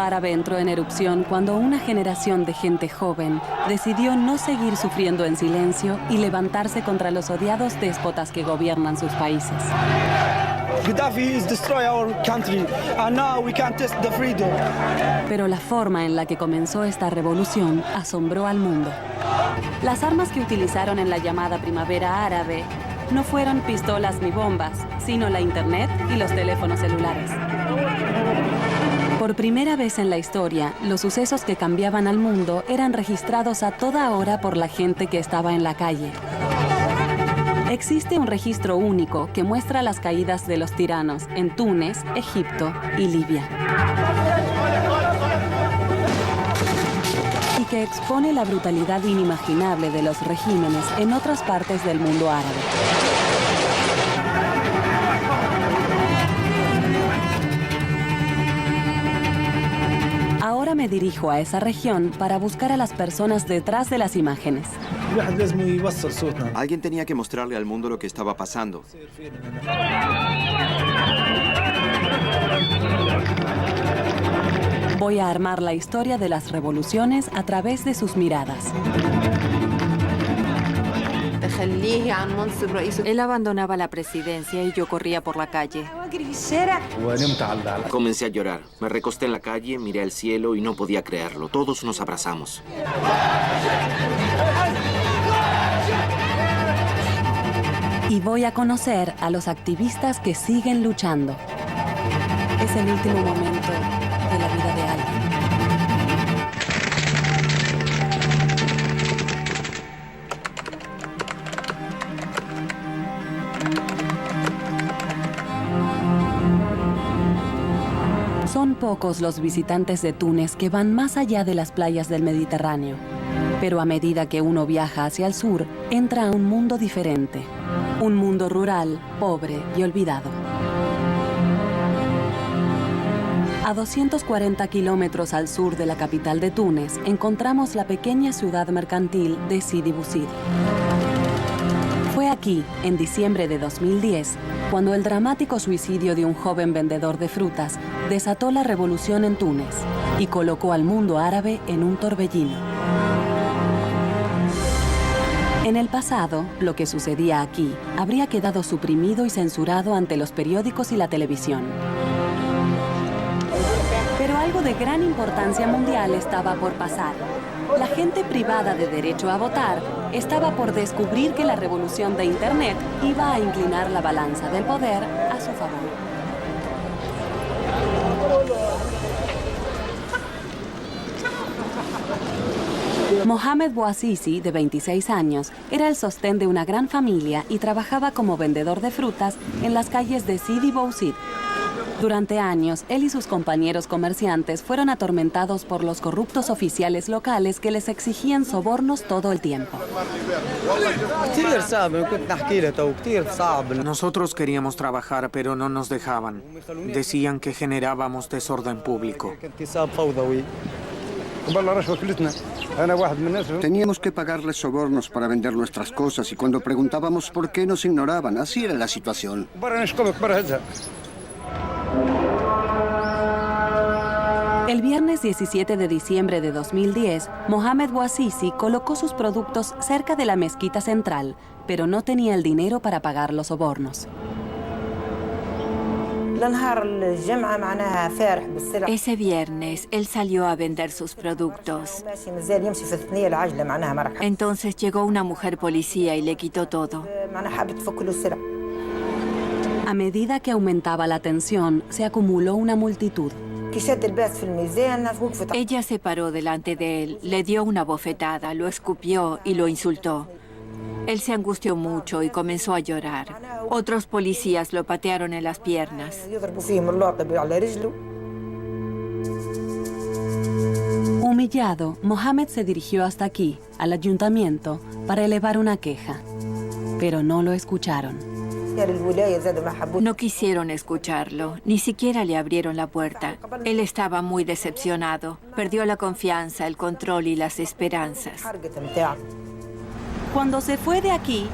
árabe entró en erupción cuando una generación de gente joven decidió no seguir sufriendo en silencio y levantarse contra los odiados déspotas que gobiernan sus países. Gaddafi has destroyed our country, and now we can't test the freedom. Pero la forma en la que comenzó esta revolución asombró al mundo. Las armas que utilizaron en la llamada Primavera Árabe no fueron pistolas ni bombas, sino la Internet y los teléfonos celulares. Por primera vez en la historia, los sucesos que cambiaban al mundo eran registrados a toda hora por la gente que estaba en la calle. Existe un registro único que muestra las caídas de los tiranos en Túnez, Egipto y Libia. Y que expone la brutalidad inimaginable de los regímenes en otras partes del mundo árabe. Ahora me dirijo a esa región para buscar a las personas detrás de las imágenes. Alguien tenía que mostrarle al mundo lo que estaba pasando. Voy a armar la historia de las revoluciones a través de sus miradas. Él abandonaba la presidencia y yo corría por la calle. Comencé a llorar. Me recosté en la calle, miré al cielo y no podía creerlo. Todos nos abrazamos. Y voy a conocer a los activistas que siguen luchando. Es el último momento de la vida de alguien. Son pocos los visitantes de Túnez que van más allá de las playas del Mediterráneo. Pero a medida que uno viaja hacia el sur, entra a un mundo diferente. Un mundo rural, pobre y olvidado. A 240 kilómetros al sur de la capital de Túnez, encontramos la pequeña ciudad mercantil de Sidi Bouzid. Fue aquí, en diciembre de 2010, cuando el dramático suicidio de un joven vendedor de frutas desató la revolución en Túnez y colocó al mundo árabe en un torbellino. En el pasado, lo que sucedía aquí habría quedado suprimido y censurado ante los periódicos y la televisión. Pero algo de gran importancia mundial estaba por pasar. La gente privada de derecho a votar estaba por descubrir que la revolución de Internet iba a inclinar la balanza del poder a su favor. Mohamed Bouazizi, de 26 años, era el sostén de una gran familia y trabajaba como vendedor de frutas en las calles de Sidi Bouzid. Durante años, él y sus compañeros comerciantes fueron atormentados por los corruptos oficiales locales que les exigían sobornos todo el tiempo. Nosotros queríamos trabajar, pero no nos dejaban. Decían que generábamos desorden público. Teníamos que pagarles sobornos para vender nuestras cosas y cuando preguntábamos por qué nos ignoraban. Así era la situación. El viernes 17 de diciembre de 2010, Mohamed Bouazizi colocó sus productos cerca de la mezquita central, pero no tenía el dinero para pagar los sobornos. Ese viernes, él salió a vender sus productos. Entonces llegó una mujer policía y le quitó todo. A medida que aumentaba la tensión, se acumuló una multitud. Ella se paró delante de él, le dio una bofetada, lo escupió y lo insultó. Él se angustió mucho y comenzó a llorar. Otros policías lo patearon en las piernas. Humillado, Mohamed se dirigió hasta aquí, al ayuntamiento, para elevar una queja. Pero no lo escucharon. No quisieron escucharlo, ni siquiera le abrieron la puerta. Él estaba muy decepcionado, perdió la confianza, el control y las esperanzas. Cuando se fue de aquí,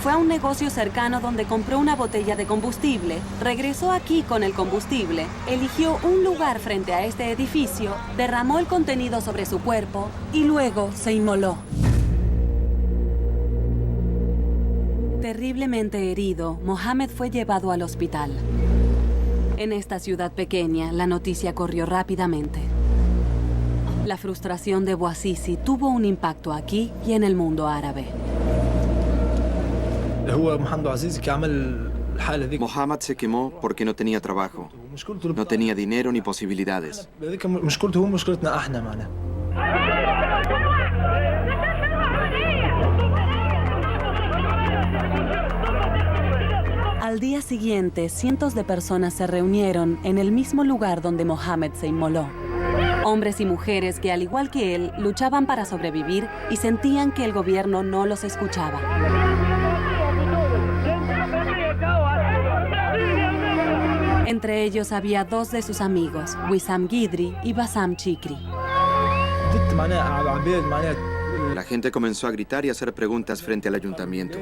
Fue a un negocio cercano donde compró una botella de combustible, regresó aquí con el combustible, eligió un lugar frente a este edificio, derramó el contenido sobre su cuerpo y luego se inmoló. Terriblemente herido, Mohammed fue llevado al hospital. En esta ciudad pequeña, la noticia corrió rápidamente. La frustración de Bouazizi tuvo un impacto aquí y en el mundo árabe. Mohammed se quemó porque no tenía trabajo. No tenía dinero ni posibilidades. Al día siguiente, cientos de personas se reunieron en el mismo lugar donde Mohammed se inmoló. Hombres y mujeres que, al igual que él, luchaban para sobrevivir y sentían que el gobierno no los escuchaba. Entre ellos había dos de sus amigos, Wissam Guidry y Bassam Chikri. La gente comenzó a gritar y a hacer preguntas frente al ayuntamiento.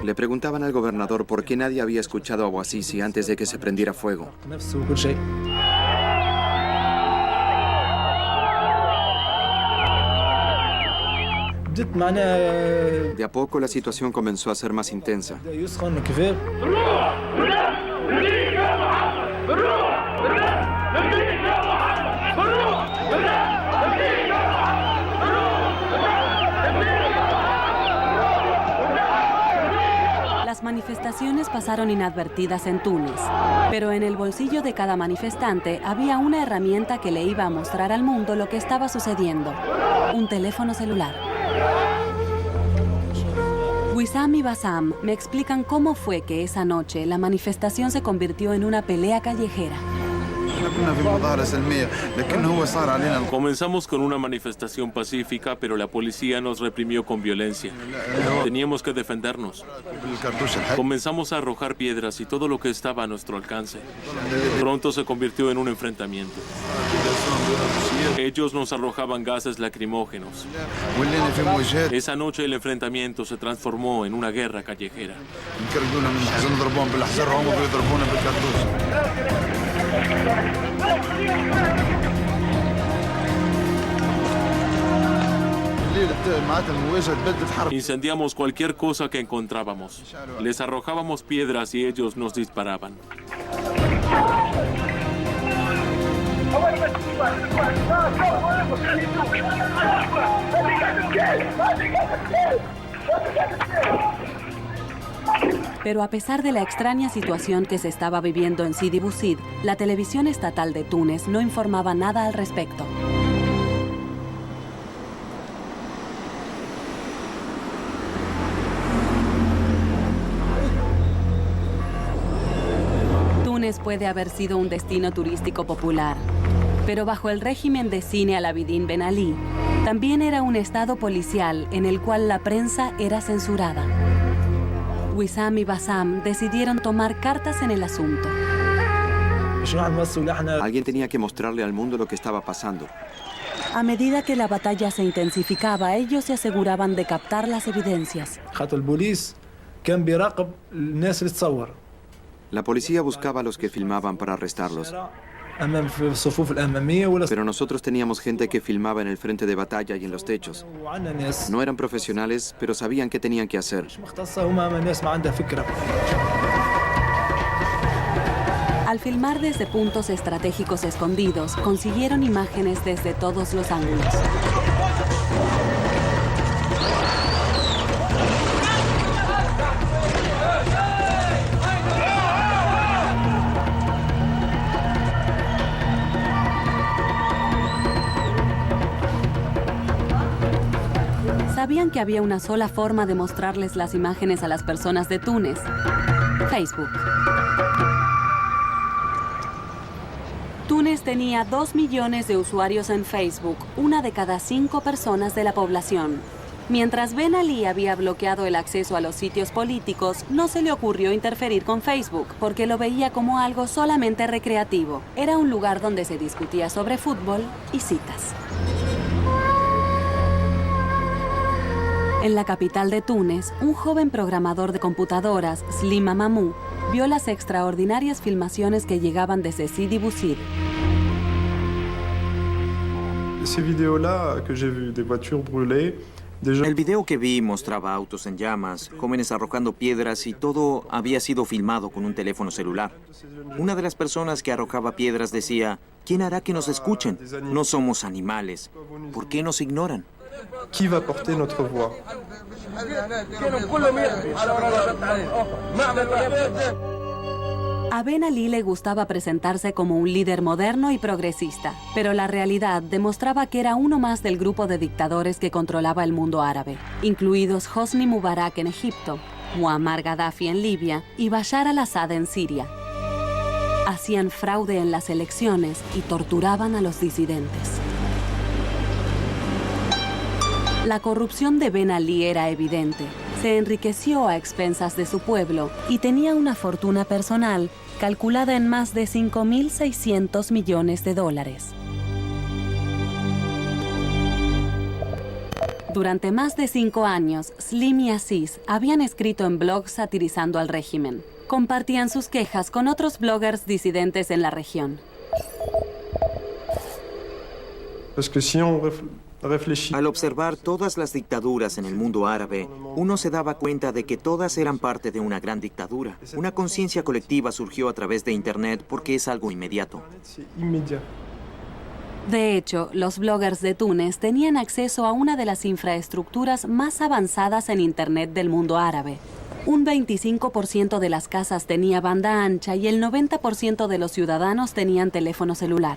Le preguntaban al gobernador por qué nadie había escuchado a Bouazizi antes de que se prendiera fuego. De a poco la situación comenzó a ser más intensa. Las manifestaciones pasaron inadvertidas en Túnez, pero en el bolsillo de cada manifestante había una herramienta que le iba a mostrar al mundo lo que estaba sucediendo: un teléfono celular. Wissam y Bassam me explican cómo fue que esa noche la manifestación se convirtió en una pelea callejera. Comenzamos con una manifestación pacífica, pero la policía nos reprimió con violencia. Teníamos que defendernos. Comenzamos a arrojar piedras y todo lo que estaba a nuestro alcance. Pronto se convirtió en un enfrentamiento. Ellos nos arrojaban gases lacrimógenos. Esa noche el enfrentamiento se transformó en una guerra callejera. Incendiamos cualquier cosa que encontrábamos. Les arrojábamos piedras y ellos nos disparaban. Pero a pesar de la extraña situación que se estaba viviendo en Sidi Bouzid, la televisión estatal de Túnez no informaba nada al respecto. Túnez puede haber sido un destino turístico popular, pero bajo el régimen de Zine al-Abidine Ben Ali, también era un estado policial en el cual la prensa era censurada. Wissam y Bassam decidieron tomar cartas en el asunto. Alguien tenía que mostrarle al mundo lo que estaba pasando. A medida que la batalla se intensificaba, ellos se aseguraban de captar las evidencias. La policía buscaba a los que filmaban para arrestarlos. Pero nosotros teníamos gente que filmaba en el frente de batalla y en los techos. No eran profesionales, pero sabían qué tenían que hacer. Al filmar desde puntos estratégicos escondidos, consiguieron imágenes desde todos los ángulos. Sabían que había una sola forma de mostrarles las imágenes a las personas de Túnez: Facebook. Túnez tenía 2 millones de usuarios en Facebook, una de cada 5 personas de la población. Mientras Ben Ali había bloqueado el acceso a los sitios políticos, no se le ocurrió interferir con Facebook, porque lo veía como algo solamente recreativo. Era un lugar donde se discutía sobre fútbol y citas. En la capital de Túnez, un joven programador de computadoras, Slimane Mahmoud, vio las extraordinarias filmaciones que llegaban desde Sidi Bouzid. El video que vi mostraba autos en llamas, jóvenes arrojando piedras y todo había sido filmado con un teléfono celular. Una de las personas que arrojaba piedras decía, ¿quién hará que nos escuchen? No somos animales. ¿Por qué nos ignoran? Qui va porter notre voix? A Ben Ali le gustaba presentarse como un líder moderno y progresista, pero la realidad demostraba que era uno más del grupo de dictadores que controlaba el mundo árabe, incluidos Hosni Mubarak en Egipto, Muammar Gaddafi en Libia y Bashar al-Assad en Siria. Hacían fraude en las elecciones y torturaban a los disidentes. La corrupción de Ben Ali era evidente. Se enriqueció a expensas de su pueblo y tenía una fortuna personal calculada en más de 5.600 millones de dólares. Durante más de 5 años, Slim y Aziz habían escrito en blogs satirizando al régimen. Compartían sus quejas con otros bloggers disidentes en la región. Al observar todas las dictaduras en el mundo árabe, uno se daba cuenta de que todas eran parte de una gran dictadura. Una conciencia colectiva surgió a través de Internet porque es algo inmediato. De hecho, los bloggers de Túnez tenían acceso a una de las infraestructuras más avanzadas en Internet del mundo árabe. Un 25% de las casas tenía banda ancha y el 90% de los ciudadanos tenían teléfono celular.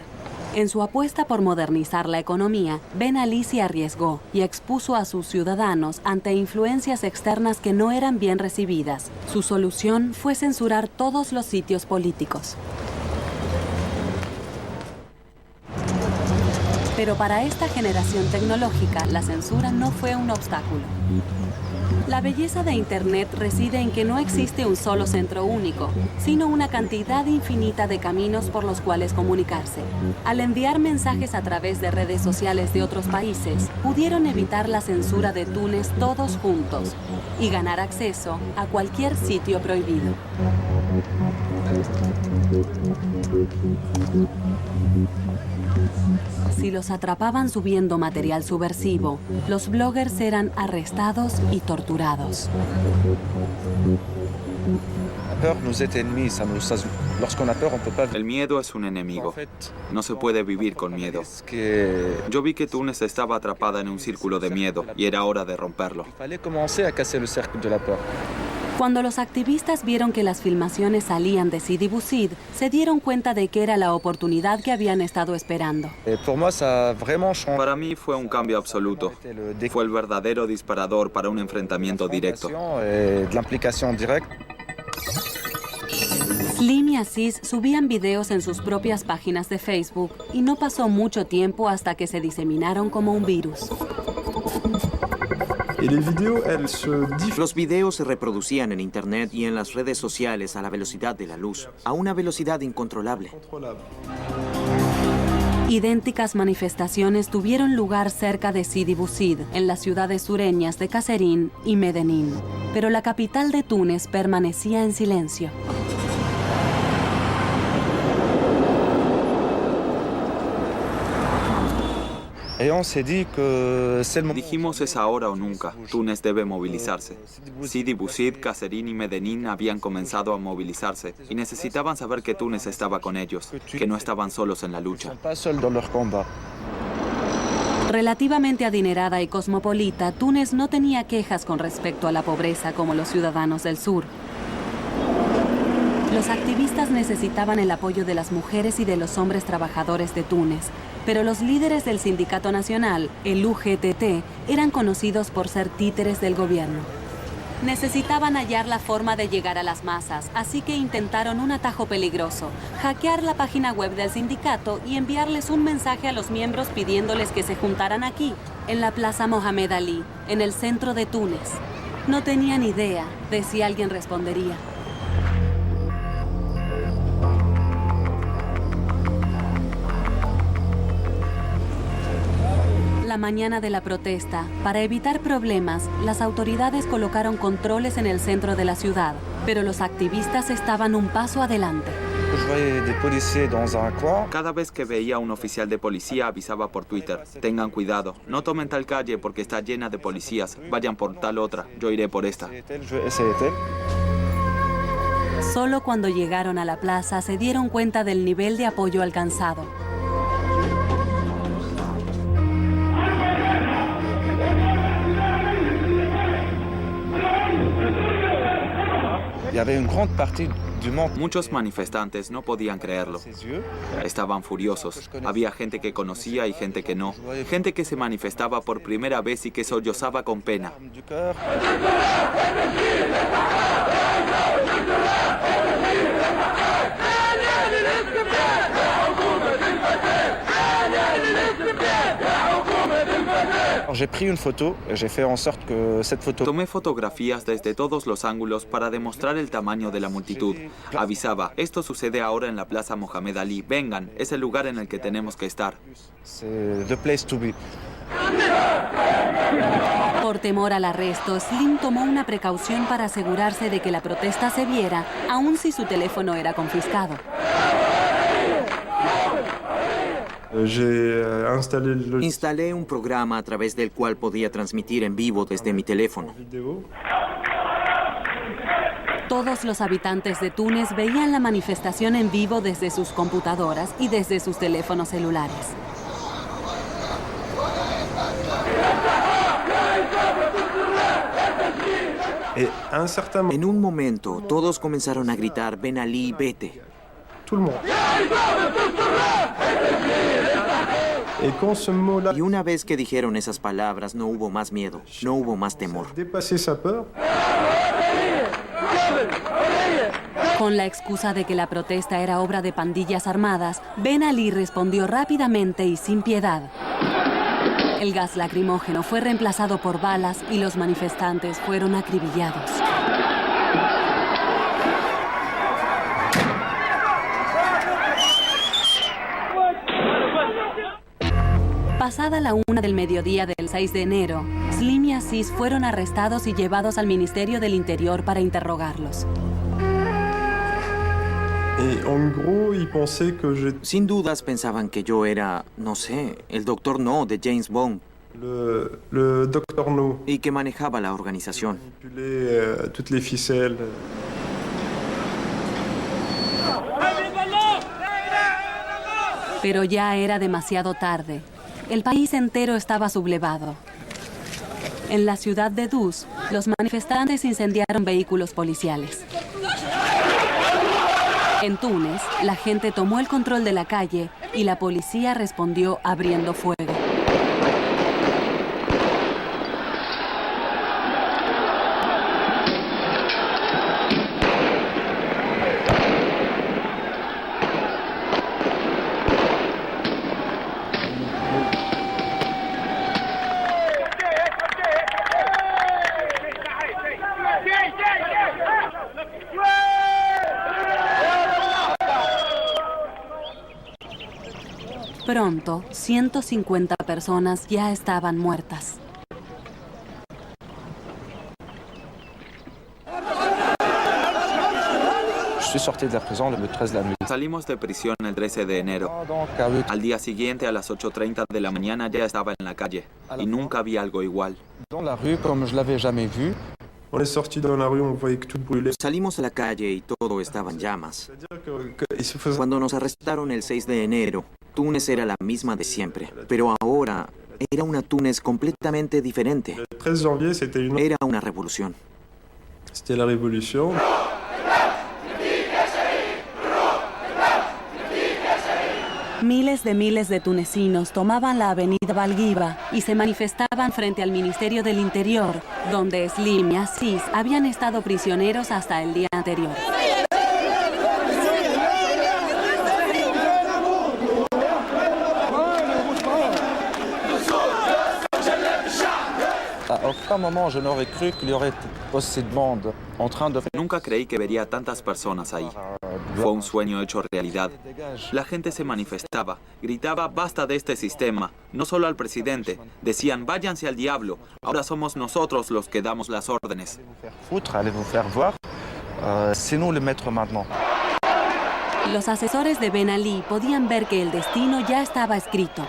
En su apuesta por modernizar la economía, Ben Ali se arriesgó y expuso a sus ciudadanos ante influencias externas que no eran bien recibidas. Su solución fue censurar todos los sitios políticos. Pero para esta generación tecnológica, la censura no fue un obstáculo. La belleza de Internet reside en que no existe un solo centro único, sino una cantidad infinita de caminos por los cuales comunicarse. Al enviar mensajes a través de redes sociales de otros países, pudieron evitar la censura de Túnez todos juntos y ganar acceso a cualquier sitio prohibido. Si los atrapaban subiendo material subversivo, los bloggers eran arrestados y torturados. El miedo es un enemigo. No se puede vivir con miedo. Yo vi que Túnez estaba atrapada en un círculo de miedo y era hora de romperlo. Cuando los activistas vieron que las filmaciones salían de Sidi Bouzid, se dieron cuenta de que era la oportunidad que habían estado esperando. Para mí fue un cambio absoluto. Fue el verdadero disparador para un enfrentamiento directo. Slim y Aziz subían videos en sus propias páginas de Facebook y no pasó mucho tiempo hasta que se diseminaron como un virus. Los videos se reproducían en Internet y en las redes sociales a la velocidad de la luz, a una velocidad incontrolable. Idénticas manifestaciones tuvieron lugar cerca de Sidi Bouzid, en las ciudades sureñas de Kasserine y Medellín, pero la capital de Túnez permanecía en silencio. Dijimos es ahora o nunca. Túnez debe movilizarse. Sidi Bouzid, Kasserine y Medellín habían comenzado a movilizarse y necesitaban saber que Túnez estaba con ellos, que no estaban solos en la lucha. Relativamente adinerada y cosmopolita, Túnez no tenía quejas con respecto a la pobreza como los ciudadanos del sur. Los activistas necesitaban el apoyo de las mujeres y de los hombres trabajadores de Túnez, pero los líderes del Sindicato Nacional, el UGTT, eran conocidos por ser títeres del gobierno. Necesitaban hallar la forma de llegar a las masas, así que intentaron un atajo peligroso: hackear la página web del sindicato y enviarles un mensaje a los miembros pidiéndoles que se juntaran aquí, en la Plaza Mohamed Ali, en el centro de Túnez. No tenían idea de si alguien respondería. La mañana de la protesta, para evitar problemas, las autoridades colocaron controles en el centro de la ciudad, pero los activistas estaban un paso adelante. Cada vez que veía a un oficial de policía avisaba por Twitter: tengan cuidado, no tomen tal calle porque está llena de policías, vayan por tal otra, yo iré por esta. Solo cuando llegaron a la plaza se dieron cuenta del nivel de apoyo alcanzado. Muchos manifestantes no podían creerlo. Estaban furiosos. Había gente que conocía y gente que no. Gente que se manifestaba por primera vez y que sollozaba con pena. Tomé fotografías desde todos los ángulos para demostrar el tamaño de la multitud. Avisaba: esto sucede ahora en la Plaza Mohamed Ali. Vengan, es el lugar en el que tenemos que estar. Por temor al arresto, Slim tomó una precaución para asegurarse de que la protesta se viera, aun si su teléfono era confiscado. Instalé un programa a través del cual podía transmitir en vivo desde mi teléfono. Todos los habitantes de Túnez veían la manifestación en vivo desde sus computadoras y desde sus teléfonos celulares. En un momento, todos comenzaron a gritar: Ben Ali, vete. Y una vez que dijeron esas palabras, no hubo más miedo, no hubo más temor. Con la excusa de que la protesta era obra de pandillas armadas, Ben Ali respondió rápidamente y sin piedad. El gas lacrimógeno fue reemplazado por balas y los manifestantes fueron acribillados. Pasada la 1 del mediodía del 6 de enero, Slim y Aziz fueron arrestados y llevados al Ministerio del Interior para interrogarlos. Sin dudas pensaban que yo era, no sé, el Dr. No de James Bond. Le Dr. No. Y que manejaba la organización. Toutes les ficelles. Pero ya era demasiado tarde. El país entero estaba sublevado. En la ciudad de Dus, los manifestantes incendiaron vehículos policiales. En Túnez, la gente tomó el control de la calle y la policía respondió abriendo fuego. Pronto, 150 personas ya estaban muertas. Salimos de prisión el 13 de enero. Al día siguiente, a las 8:30 de la mañana, ya estaba en la calle. Y nunca vi algo igual. Salimos a la calle y todo estaba en llamas. Cuando nos arrestaron el 6 de enero, Túnez era la misma de siempre, pero ahora era una Túnez completamente diferente. Era una revolución. Miles de tunecinos tomaban la avenida Balgiba y se manifestaban frente al Ministerio del Interior, donde Slim y Aziz habían estado prisioneros hasta el día anterior. Nunca creí que vería tantas personas ahí. Fue un sueño hecho realidad. La gente se manifestaba, gritaba basta de este sistema, no solo al presidente. Decían váyanse al diablo, ahora somos nosotros los que damos las órdenes. Los asesores de Ben Ali podían ver que el destino ya estaba escrito.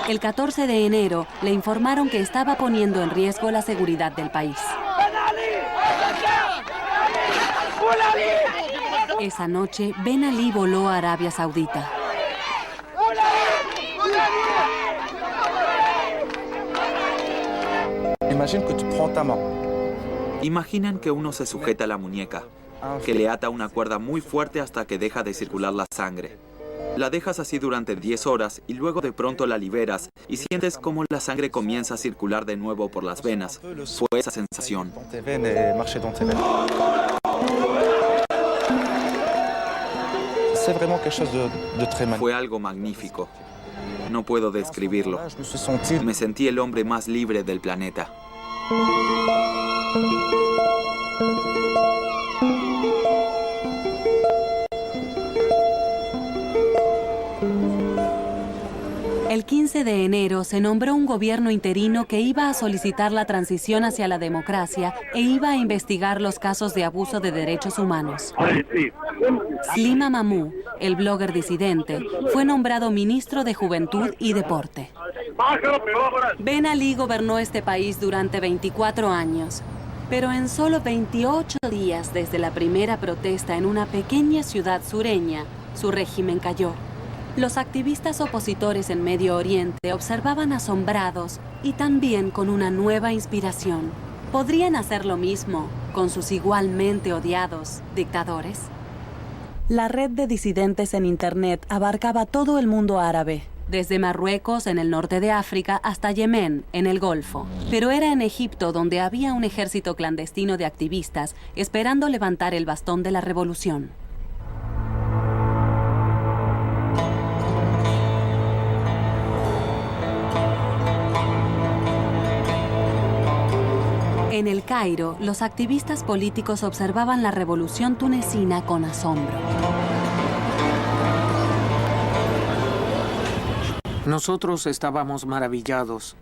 El 14 de enero le informaron que estaba poniendo en riesgo la seguridad del país. Esa noche, Ben Ali voló a Arabia Saudita. Imaginan que uno se sujeta a la muñeca, que le ata una cuerda muy fuerte hasta que deja de circular la sangre. La dejas así durante 10 horas y luego de pronto la liberas y sientes como la sangre comienza a circular de nuevo por las venas. Fue esa sensación. Fue algo magnífico. No puedo describirlo. Me sentí el hombre más libre del planeta. El 15 de enero se nombró un gobierno interino que iba a solicitar la transición hacia la democracia e iba a investigar los casos de abuso de derechos humanos. Slima Mahmoud, el blogger disidente, fue nombrado ministro de Juventud y Deporte. Ben Ali gobernó este país durante 24 años, pero en solo 28 días desde la primera protesta en una pequeña ciudad sureña, su régimen cayó. Los activistas opositores en Medio Oriente observaban asombrados y también con una nueva inspiración. ¿Podrían hacer lo mismo con sus igualmente odiados dictadores? La red de disidentes en Internet abarcaba todo el mundo árabe, desde Marruecos en el norte de África hasta Yemen en el Golfo. Pero era en Egipto donde había un ejército clandestino de activistas esperando levantar el bastón de la revolución. En El Cairo, los activistas políticos observaban la revolución tunecina con asombro. Nosotros estábamos maravillados.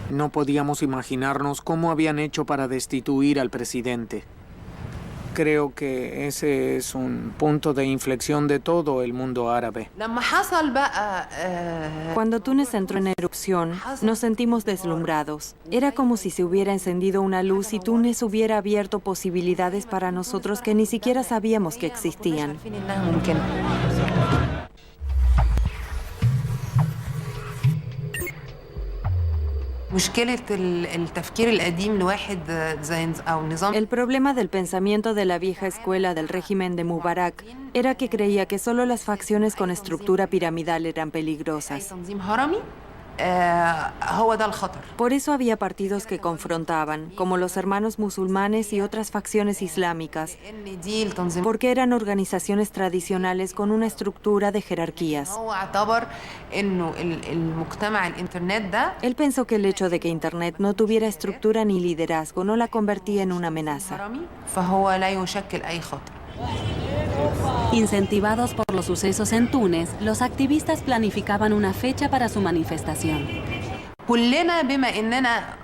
No podíamos imaginarnos cómo habían hecho para destituir al presidente. Creo que ese es un punto de inflexión de todo el mundo árabe. Cuando Túnez entró en erupción, nos sentimos deslumbrados. Era como si se hubiera encendido una luz y Túnez hubiera abierto posibilidades para nosotros que ni siquiera sabíamos que existían. El problema del pensamiento de la vieja escuela del régimen de Mubarak era que creía que solo las facciones con estructura piramidal eran peligrosas. Por eso había partidos que confrontaban, como los Hermanos Musulmanes y otras facciones islámicas, porque eran organizaciones tradicionales con una estructura de jerarquías. Él pensó que el hecho de que Internet no tuviera estructura ni liderazgo no la convertía en una amenaza. Incentivados por los sucesos en Túnez, los activistas planificaban una fecha para su manifestación.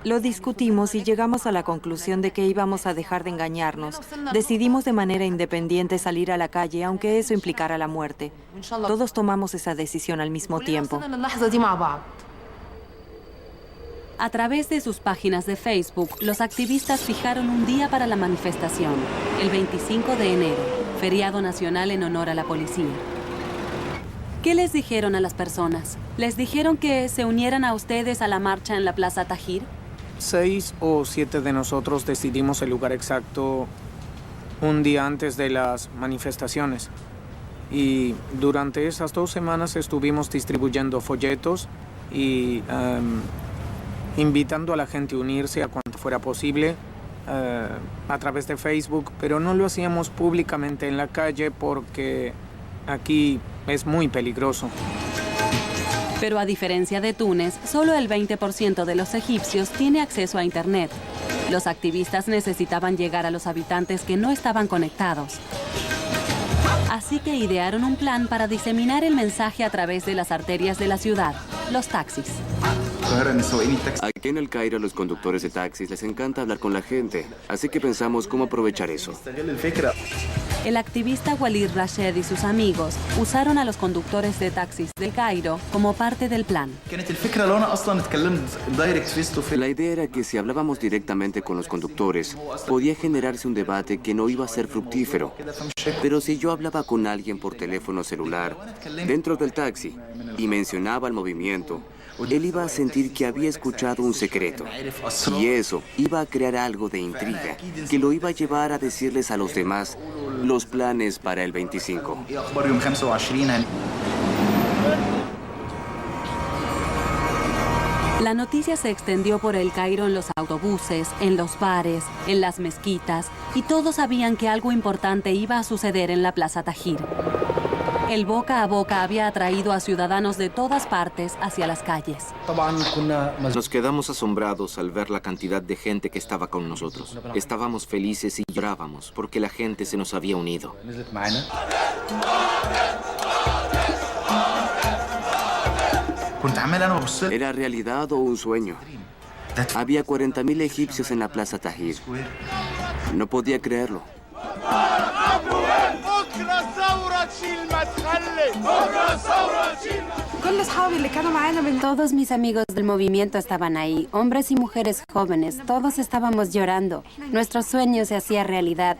Lo discutimos y llegamos a la conclusión de que íbamos a dejar de engañarnos. Decidimos de manera independiente salir a la calle, aunque eso implicara la muerte. Todos tomamos esa decisión al mismo tiempo. A través de sus páginas de Facebook, los activistas fijaron un día para la manifestación, el 25 de enero, feriado nacional en honor a la policía. ¿Qué les dijeron a las personas? ¿Les dijeron que se unieran a ustedes a la marcha en la Plaza Tahrir? 6 o 7 de nosotros decidimos el lugar exacto un día antes de las manifestaciones. Y durante esas 2 semanas estuvimos distribuyendo folletos y invitando a la gente a unirse a cuanto fuera posible a través de Facebook, pero no lo hacíamos públicamente en la calle porque aquí es muy peligroso. Pero a diferencia de Túnez, solo el 20% de los egipcios tiene acceso a Internet. Los activistas necesitaban llegar a los habitantes que no estaban conectados. Así que idearon un plan para diseminar el mensaje a través de las arterias de la ciudad, los taxis. Aquí en El Cairo a los conductores de taxis les encanta hablar con la gente, así que pensamos cómo aprovechar eso. El activista Walid Rashid y sus amigos usaron a los conductores de taxis de Cairo como parte del plan. La idea era que si hablábamos directamente con los conductores, podía generarse un debate que no iba a ser fructífero. Pero si yo hablaba con alguien por teléfono celular, dentro del taxi, y mencionaba el movimiento, él iba a sentir que había escuchado un secreto. Y eso iba a crear algo de intriga, que lo iba a llevar a decirles a los demás los planes para el 25. La noticia se extendió por El Cairo en los autobuses, en los bares, en las mezquitas, y todos sabían que algo importante iba a suceder en la Plaza Tahrir. El boca a boca había atraído a ciudadanos de todas partes hacia las calles. Nos quedamos asombrados al ver la cantidad de gente que estaba con nosotros. Estábamos felices y llorábamos porque la gente se nos había unido. ¿Era realidad o un sueño? Había 40.000 egipcios en la Plaza Tahrir. No podía creerlo. Todos mis amigos del movimiento estaban ahí, hombres y mujeres jóvenes, todos estábamos llorando. Nuestro sueño se hacía realidad.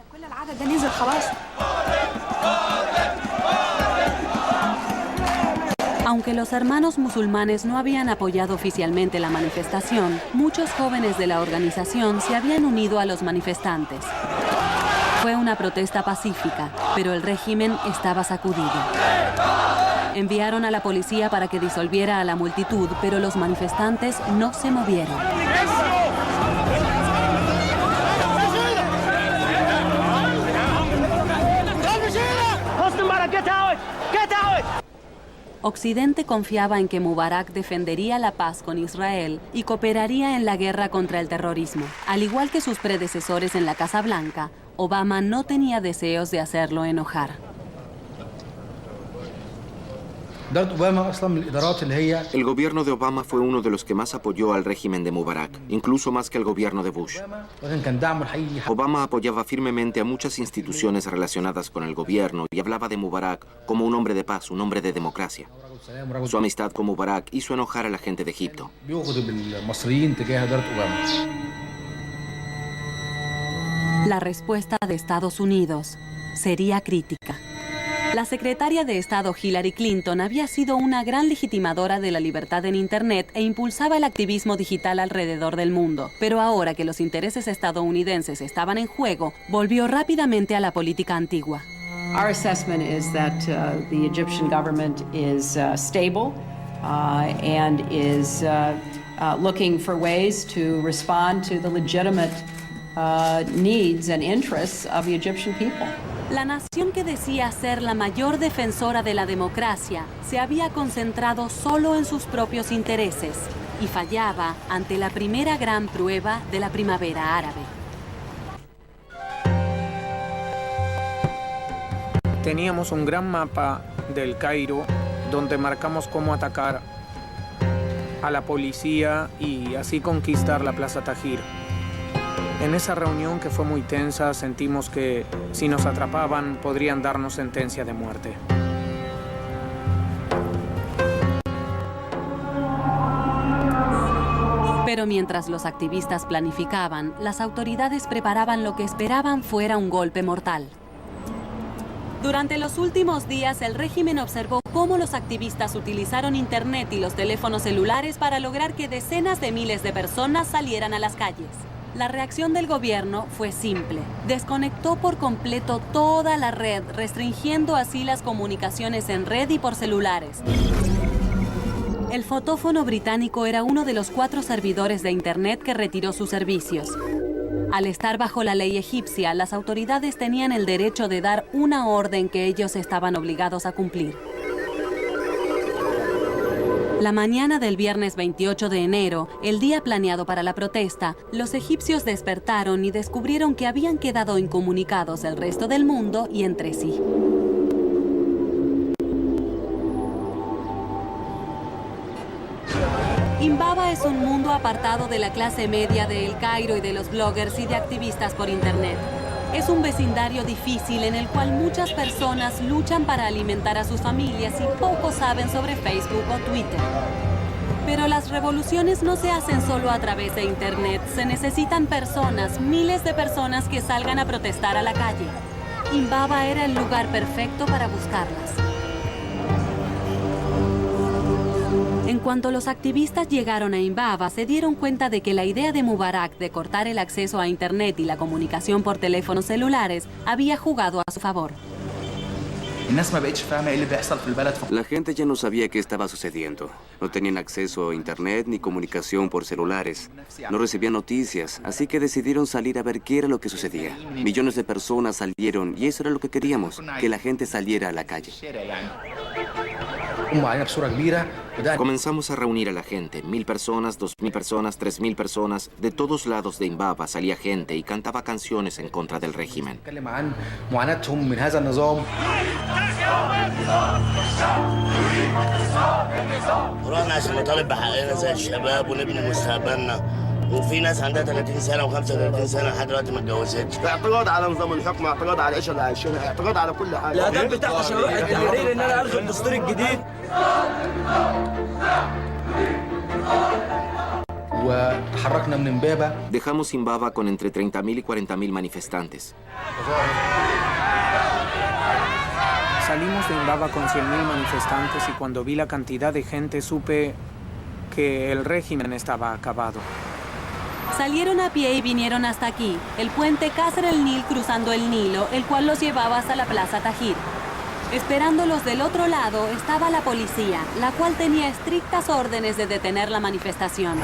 Aunque los hermanos musulmanes no habían apoyado oficialmente la manifestación, muchos jóvenes de la organización se habían unido a los manifestantes. Fue una protesta pacífica, pero el régimen estaba sacudido. Enviaron a la policía para que disolviera a la multitud, pero los manifestantes no se movieron. Occidente confiaba en que Mubarak defendería la paz con Israel y cooperaría en la guerra contra el terrorismo. Al igual que sus predecesores en la Casa Blanca, Obama no tenía deseos de hacerlo enojar. El gobierno de Obama fue uno de los que más apoyó al régimen de Mubarak, incluso más que el gobierno de Bush. Obama apoyaba firmemente a muchas instituciones relacionadas con el gobierno y hablaba de Mubarak como un hombre de paz, un hombre de democracia. Su amistad con Mubarak hizo enojar a la gente de Egipto. La respuesta de Estados Unidos sería crítica. La secretaria de Estado Hillary Clinton había sido una gran legitimadora de la libertad en Internet e impulsaba el activismo digital alrededor del mundo. Pero ahora que los intereses estadounidenses estaban en juego, volvió rápidamente a la política antigua. Our assessment is that the Egyptian government is stable and is looking for ways to respond to the legitimate needs and interests of the Egyptian people. La nación que decía ser la mayor defensora de la democracia se había concentrado solo en sus propios intereses y fallaba ante la primera gran prueba de la primavera árabe. Teníamos un gran mapa del Cairo donde marcamos cómo atacar a la policía y así conquistar la Plaza Tahrir. En esa reunión, que fue muy tensa, sentimos que si nos atrapaban podrían darnos sentencia de muerte. Pero mientras los activistas planificaban, las autoridades preparaban lo que esperaban fuera un golpe mortal. Durante los últimos días, el régimen observó cómo los activistas utilizaron Internet y los teléfonos celulares para lograr que decenas de miles de personas salieran a las calles. La reacción del gobierno fue simple. Desconectó por completo toda la red, restringiendo así las comunicaciones en red y por celulares. El fotófono británico era uno de los 4 servidores de Internet que retiró sus servicios. Al estar bajo la ley egipcia, las autoridades tenían el derecho de dar una orden que ellos estaban obligados a cumplir. La mañana del viernes 28 de enero, el día planeado para la protesta, los egipcios despertaron y descubrieron que habían quedado incomunicados del resto del mundo y entre sí. Imbaba es un mundo apartado de la clase media de El Cairo y de los bloggers y de activistas por Internet. Es un vecindario difícil en el cual muchas personas luchan para alimentar a sus familias y pocos saben sobre Facebook o Twitter. Pero las revoluciones no se hacen solo a través de Internet. Se necesitan personas, miles de personas que salgan a protestar a la calle. Imbaba era el lugar perfecto para buscarlas. En cuanto los activistas llegaron a Imbaba, se dieron cuenta de que la idea de Mubarak de cortar el acceso a Internet y la comunicación por teléfonos celulares había jugado a su favor. La gente ya no sabía qué estaba sucediendo. No tenían acceso a Internet ni comunicación por celulares. No recibían noticias, así que decidieron salir a ver qué era lo que sucedía. Millones de personas salieron y eso era lo que queríamos, que la gente saliera a la calle. Comenzamos a reunir a la gente, 1000 personas, 2000 personas, 3000 personas. De todos lados de Imbaba salía gente y cantaba canciones en contra del régimen. وفي ناس عندها 30 سنه و35 سنه لحد دلوقتي ما اتجوزتش. اعتراض على نظام الحكم، اعتراض على العيشه اللي عايشينها، اعتراض على كل حاجه. الهدف بتاعي عشان اروح التحرير ان انا الغي الدستور الجديد. وتحركنا من Imbaba. Dejamos Imbaba con entre 30.000 y 40.000 manifestantes. Salimos de Imbaba con 100.000 manifestantes y cuando vi la cantidad de gente supe que el régimen estaba acabado. Salieron a pie y vinieron hasta aquí, el puente Qasr el-Nil cruzando el Nilo, el cual los llevaba hasta la Plaza Tahrir. Esperándolos del otro lado estaba la policía, la cual tenía estrictas órdenes de detener la manifestación.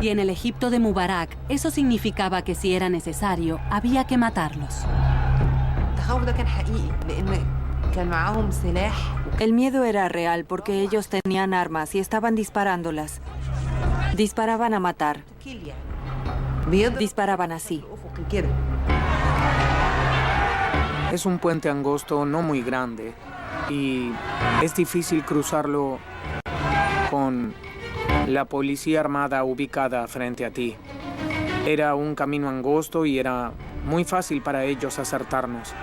Y en el Egipto de Mubarak, eso significaba que si era necesario, había que matarlos. El miedo era real porque ellos tenían armas y estaban disparándolas. Disparaban a matar. Disparaban así. Es un puente angosto, no muy grande, y es difícil cruzarlo con la policía armada ubicada frente a ti. Era un camino angosto y era muy fácil para ellos acertarnos.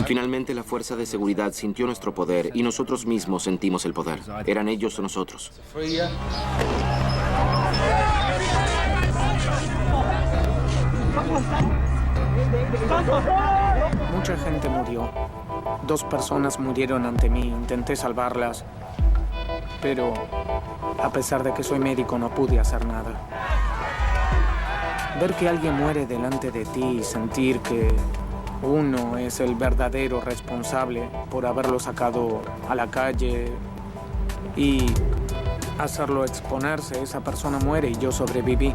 Finalmente la fuerza de seguridad sintió nuestro poder y nosotros mismos sentimos el poder. Eran ellos o nosotros. Mucha gente murió. 2 personas murieron ante mí. Intenté salvarlas, pero a pesar de que soy médico no pude hacer nada. Ver que alguien muere delante de ti y sentir que uno es el verdadero responsable por haberlo sacado a la calle y hacerlo exponerse, esa persona muere y yo sobreviví.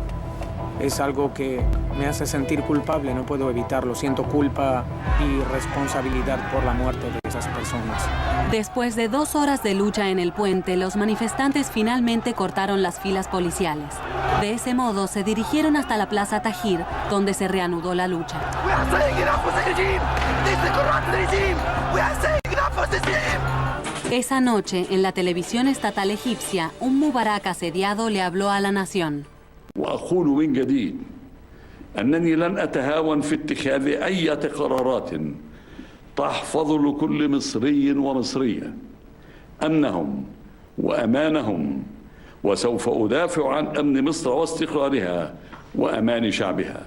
Es algo que me hace sentir culpable, no puedo evitarlo. Siento culpa y responsabilidad por la muerte de esas personas. Después de 2 horas de lucha en el puente, los manifestantes finalmente cortaron las filas policiales. De ese modo, se dirigieron hasta la Plaza Tahrir, donde se reanudó la lucha. Esa noche, en la televisión estatal egipcia, un Mubarak asediado le habló a la nación. وأقول من جديد أنني لن أتهاون في اتخاذ أي قرارات تحفظ لكل مصري ومصرية أمنهم وأمانهم وسوف أدافع عن أمن مصر واستقرارها وأمان شعبها.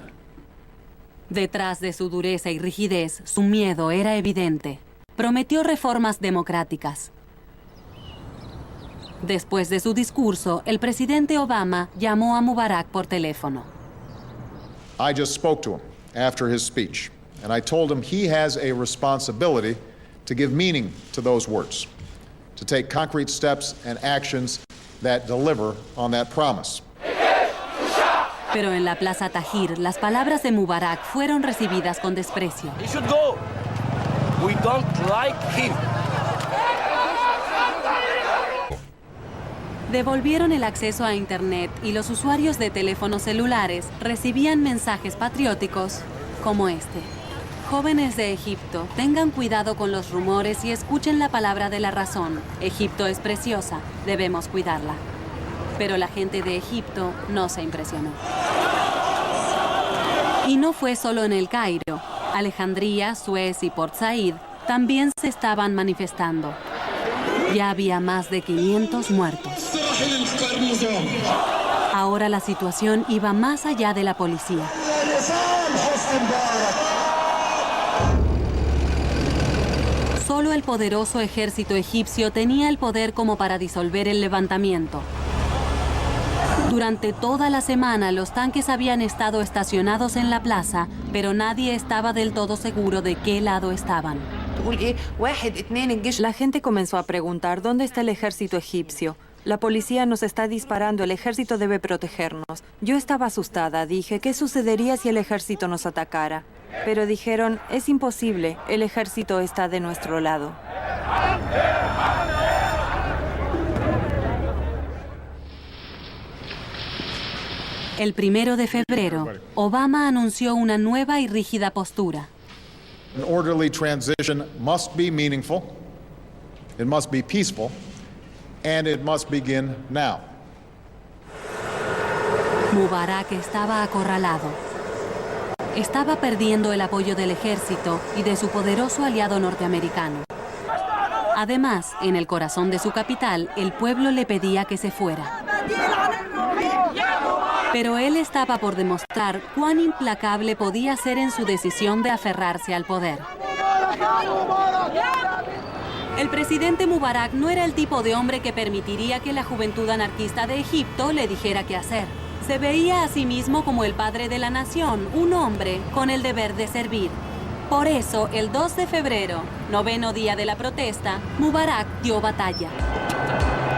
Detrás de su dureza y rigidez, su miedo era evidente. Prometió reformas democráticas. Después de su discurso, el presidente Obama llamó a Mubarak por teléfono. I just spoke to him after his speech, and I told him he has a responsibility to give meaning to those words, to take concrete steps and actions that deliver on that promise. Pero en la Plaza Tahrir, las palabras de Mubarak fueron recibidas con desprecio. He should go. We don't like him. Devolvieron el acceso a Internet y los usuarios de teléfonos celulares recibían mensajes patrióticos como este. Jóvenes de Egipto, tengan cuidado con los rumores y escuchen la palabra de la razón. Egipto es preciosa, debemos cuidarla. Pero la gente de Egipto no se impresionó. Y no fue solo en El Cairo. Alejandría, Suez y Port Said también se estaban manifestando. Ya había más de 500 muertos. Ahora la situación iba más allá de la policía. Solo el poderoso ejército egipcio tenía el poder como para disolver el levantamiento. Durante toda la semana los tanques habían estado estacionados en la plaza, pero nadie estaba del todo seguro de qué lado estaban. La gente comenzó a preguntar, ¿dónde está el ejército egipcio? La policía nos está disparando, el ejército debe protegernos. Yo estaba asustada, dije, ¿qué sucedería si el ejército nos atacara? Pero dijeron, es imposible, el ejército está de nuestro lado. El 1 de febrero, Obama anunció una nueva y rígida postura. An orderly transition must be meaningful, it must be peaceful, and it must begin now. Mubarak estaba acorralado. Estaba perdiendo el apoyo del ejército y de su poderoso aliado norteamericano. Además, en el corazón de su capital, el pueblo le pedía que se fuera. Pero él estaba por demostrar cuán implacable podía ser en su decisión de aferrarse al poder. El presidente Mubarak no era el tipo de hombre que permitiría que la juventud anarquista de Egipto le dijera qué hacer. Se veía a sí mismo como el padre de la nación, un hombre con el deber de servir. Por eso, el 2 de febrero, 9º día de la protesta, Mubarak dio batalla.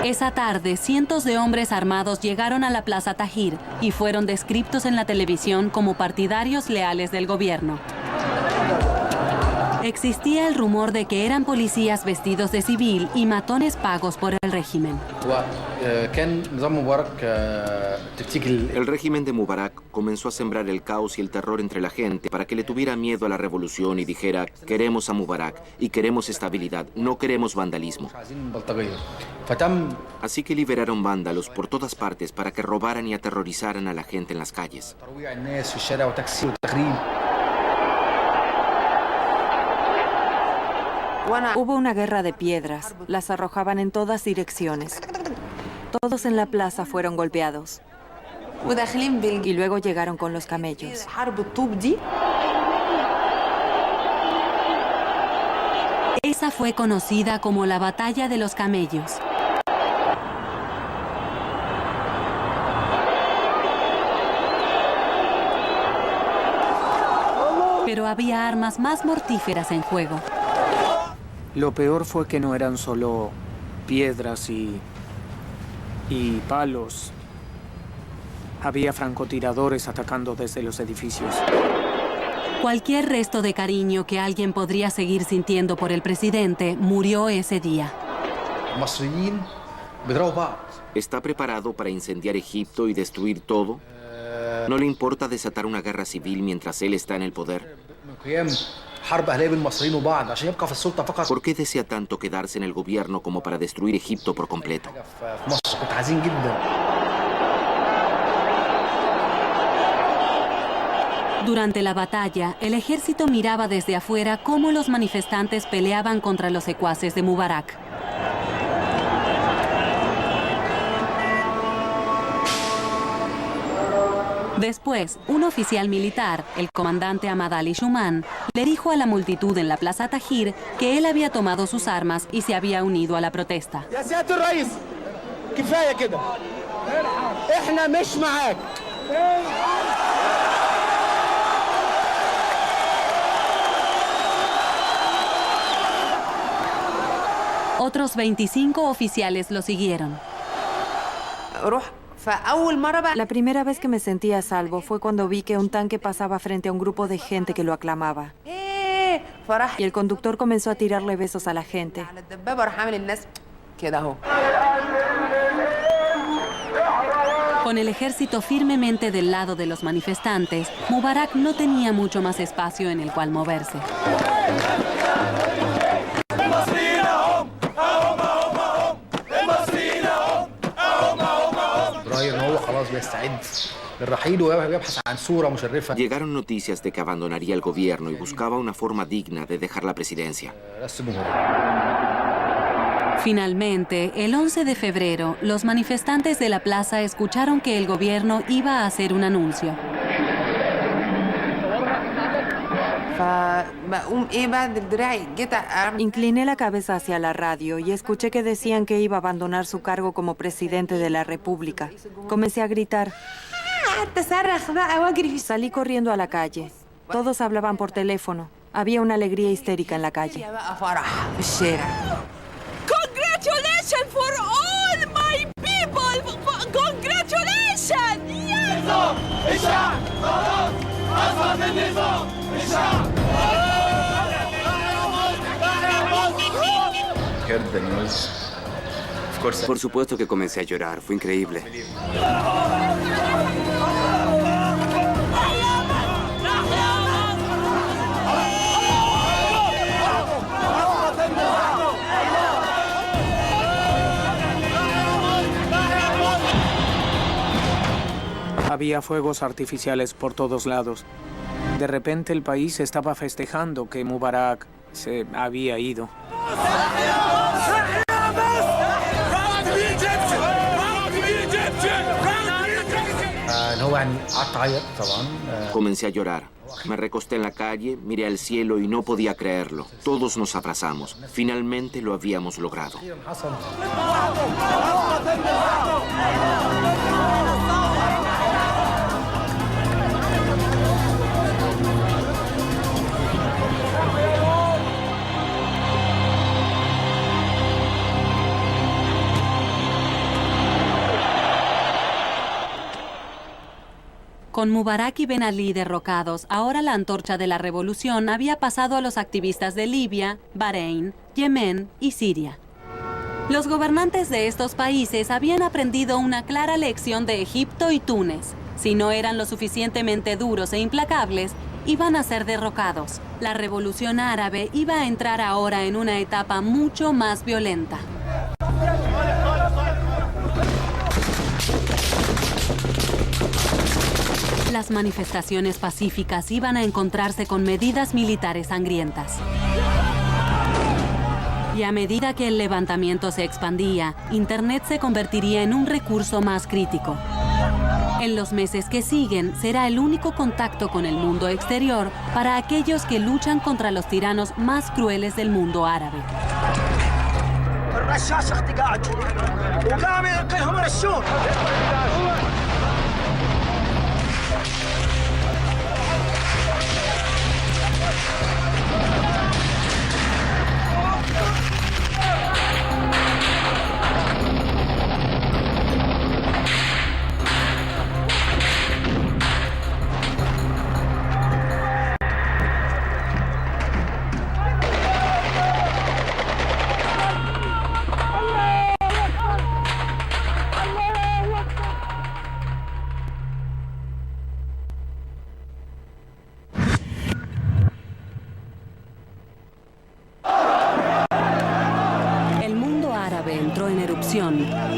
Esa tarde, cientos de hombres armados llegaron a la Plaza Tahrir y fueron descritos en la televisión como partidarios leales del gobierno. Existía el rumor de que eran policías vestidos de civil y matones pagos por el régimen. El régimen de Mubarak comenzó a sembrar el caos y el terror entre la gente para que le tuviera miedo a la revolución y dijera, queremos a Mubarak y queremos estabilidad, no queremos vandalismo. Así que liberaron vándalos por todas partes para que robaran y aterrorizaran a la gente en las calles. Hubo una guerra de piedras, las arrojaban en todas direcciones. Todos en la plaza fueron golpeados. Y luego llegaron con los camellos. Esa fue conocida como la Batalla de los Camellos. Pero había armas más mortíferas en juego. Lo peor fue que no eran solo piedras y palos. Había francotiradores atacando desde los edificios. Cualquier resto de cariño que alguien podría seguir sintiendo por el presidente murió ese día. ¿Está preparado para incendiar Egipto y destruir todo? ¿No le importa desatar una guerra civil mientras él está en el poder? ¿Por qué desea tanto quedarse en el gobierno como para destruir Egipto por completo? Durante la batalla, el ejército miraba desde afuera cómo los manifestantes peleaban contra los secuaces de Mubarak. Después, un oficial militar, el comandante Ahmad Ali Shuman, le dijo a la multitud en la Plaza Tahrir que él había tomado sus armas y se había unido a la protesta. Otros 25 oficiales lo siguieron. La primera vez que me sentí a salvo fue cuando vi que un tanque pasaba frente a un grupo de gente que lo aclamaba. Y el conductor comenzó a tirarle besos a la gente. Con el ejército firmemente del lado de los manifestantes, Mubarak no tenía mucho más espacio en el cual moverse. Llegaron noticias de que abandonaría el gobierno y buscaba una forma digna de dejar la presidencia. Finalmente, el 11 de febrero, los manifestantes de la plaza escucharon que el gobierno iba a hacer un anuncio. Incliné la cabeza hacia la radio y escuché que decían que iba a abandonar su cargo como presidente de la República. Comencé a gritar. Salí corriendo a la calle. Todos hablaban por teléfono. Había una alegría histérica en la calle. Congratulations for all my people! Congratulations! Yes! Por supuesto que comencé a llorar. Fue increíble. Había fuegos artificiales por todos lados. De repente el país estaba festejando que Mubarak se había ido. Comencé a llorar. Me recosté en la calle, miré al cielo y no podía creerlo. Todos nos abrazamos. Finalmente lo habíamos logrado. Con Mubarak y Ben Ali derrocados, ahora la antorcha de la revolución había pasado a los activistas de Libia, Bahrein, Yemen y Siria. Los gobernantes de estos países habían aprendido una clara lección de Egipto y Túnez. Si no eran lo suficientemente duros e implacables, iban a ser derrocados. La revolución árabe iba a entrar ahora en una etapa mucho más violenta. Las manifestaciones pacíficas iban a encontrarse con medidas militares sangrientas. Y a medida que el levantamiento se expandía, Internet se convertiría en un recurso más crítico. En los meses que siguen, será el único contacto con el mundo exterior para aquellos que luchan contra los tiranos más crueles del mundo árabe.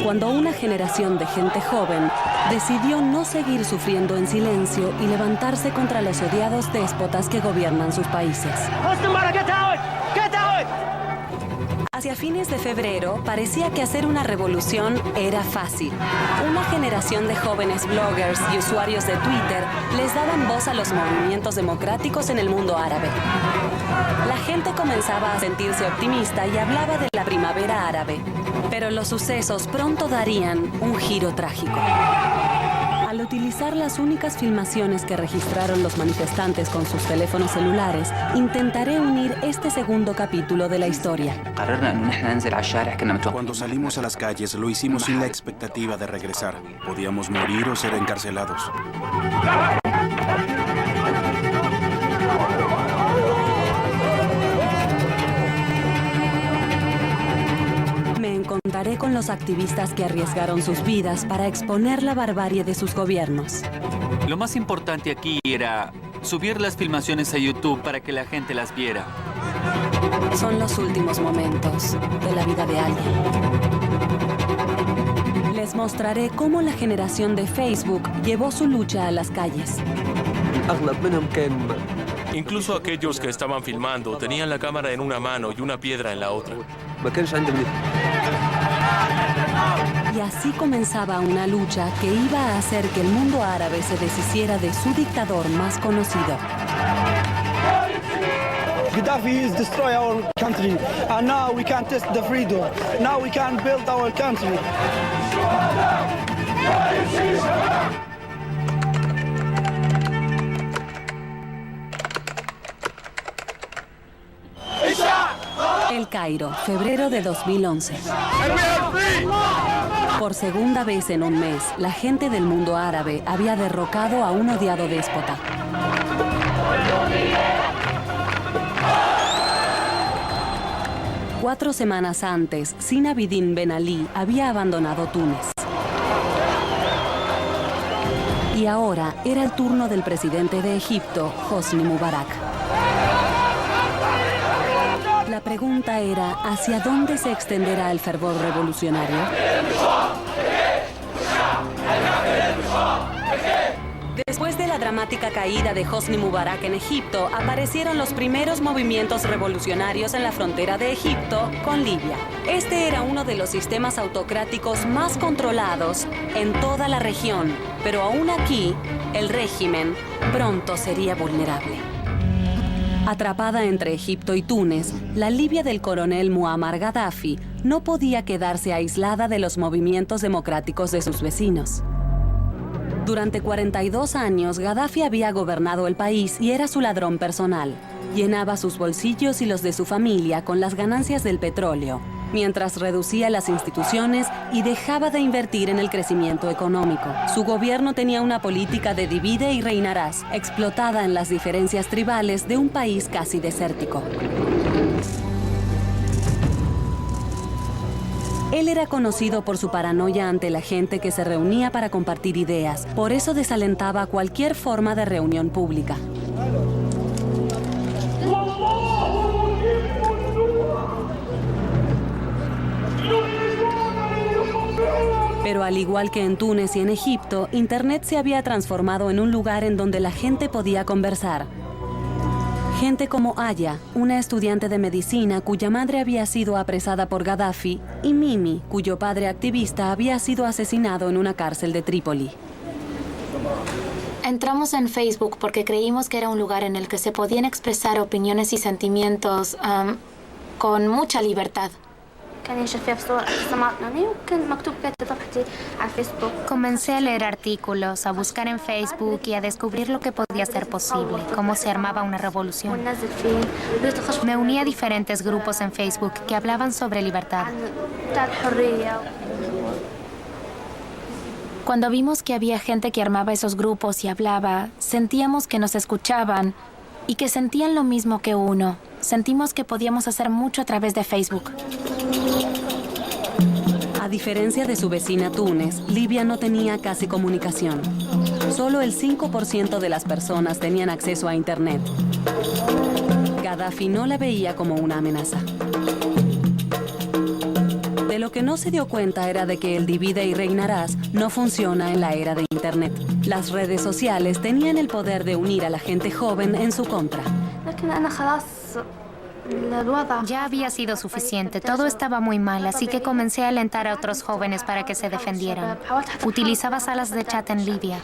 Cuando una generación de gente joven decidió no seguir sufriendo en silencio y levantarse contra los odiados déspotas que gobiernan sus países. Hacia fines de febrero, parecía que hacer una revolución era fácil. Una generación de jóvenes bloggers y usuarios de Twitter les daban voz a los movimientos democráticos en el mundo árabe. La gente comenzaba a sentirse optimista y hablaba de la primavera árabe. Pero los sucesos pronto darían un giro trágico. Al utilizar las únicas filmaciones que registraron los manifestantes con sus teléfonos celulares, intentaré unir este segundo capítulo de la historia. Cuando salimos a las calles, lo hicimos sin la expectativa de regresar. Podíamos morir o ser encarcelados. Me encontré contaré con los activistas que arriesgaron sus vidas para exponer la barbarie de sus gobiernos. Lo más importante aquí era subir las filmaciones a YouTube para que la gente las viera. Son los últimos momentos de la vida de alguien. Les mostraré cómo la generación de Facebook llevó su lucha a las calles. Incluso aquellos que estaban filmando tenían la cámara en una mano y una piedra en la otra. Y así comenzaba una lucha que iba a hacer que el mundo árabe se deshiciera de su dictador más conocido. Gaddafi has destroyed our country, and now we can test the freedom. Now we can build our country. El Cairo, febrero de 2011. Por segunda vez en un mes, la gente del mundo árabe había derrocado a un odiado déspota. Cuatro semanas antes, Zine Abidine Ben Ali había abandonado Túnez. Y ahora era el turno del presidente de Egipto, Hosni Mubarak. La pregunta era, ¿hacia dónde se extenderá el fervor revolucionario? Después de la dramática caída de Hosni Mubarak en Egipto, aparecieron los primeros movimientos revolucionarios en la frontera de Egipto con Libia. Este era uno de los sistemas autocráticos más controlados en toda la región, pero aún aquí, el régimen pronto sería vulnerable. Atrapada entre Egipto y Túnez, la Libia del coronel Muammar Gaddafi no podía quedarse aislada de los movimientos democráticos de sus vecinos. Durante 42 años, Gaddafi había gobernado el país y era su ladrón personal. Llenaba sus bolsillos y los de su familia con las ganancias del petróleo, mientras reducía las instituciones y dejaba de invertir en el crecimiento económico. Su gobierno tenía una política de divide y reinarás, explotada en las diferencias tribales de un país casi desértico. Él era conocido por su paranoia ante la gente que se reunía para compartir ideas. Por eso desalentaba cualquier forma de reunión pública. Pero al igual que en Túnez y en Egipto, Internet se había transformado en un lugar en donde la gente podía conversar. Gente como Aya, una estudiante de medicina cuya madre había sido apresada por Gaddafi, y Mimi, cuyo padre activista había sido asesinado en una cárcel de Trípoli. Entramos en Facebook porque creímos que era un lugar en el que se podían expresar opiniones y sentimientos con mucha libertad. Comencé a leer artículos, a buscar en Facebook y a descubrir lo que podía ser posible, cómo se armaba una revolución. Me uní a diferentes grupos en Facebook que hablaban sobre libertad. Cuando vimos que había gente que armaba esos grupos y hablaba, sentíamos que nos escuchaban y que sentían lo mismo que uno. Sentimos que podíamos hacer mucho a través de Facebook. A diferencia de su vecina Túnez, Libia no tenía casi comunicación. Solo el 5% de las personas tenían acceso a Internet. Gaddafi no la veía como una amenaza. De lo que no se dio cuenta era de que el divide y reinarás no funciona en la era de Internet. Las redes sociales tenían el poder de unir a la gente joven en su contra. Ya había sido suficiente, todo estaba muy mal, así que comencé a alentar a otros jóvenes para que se defendieran. Utilizaba salas de chat en Libia.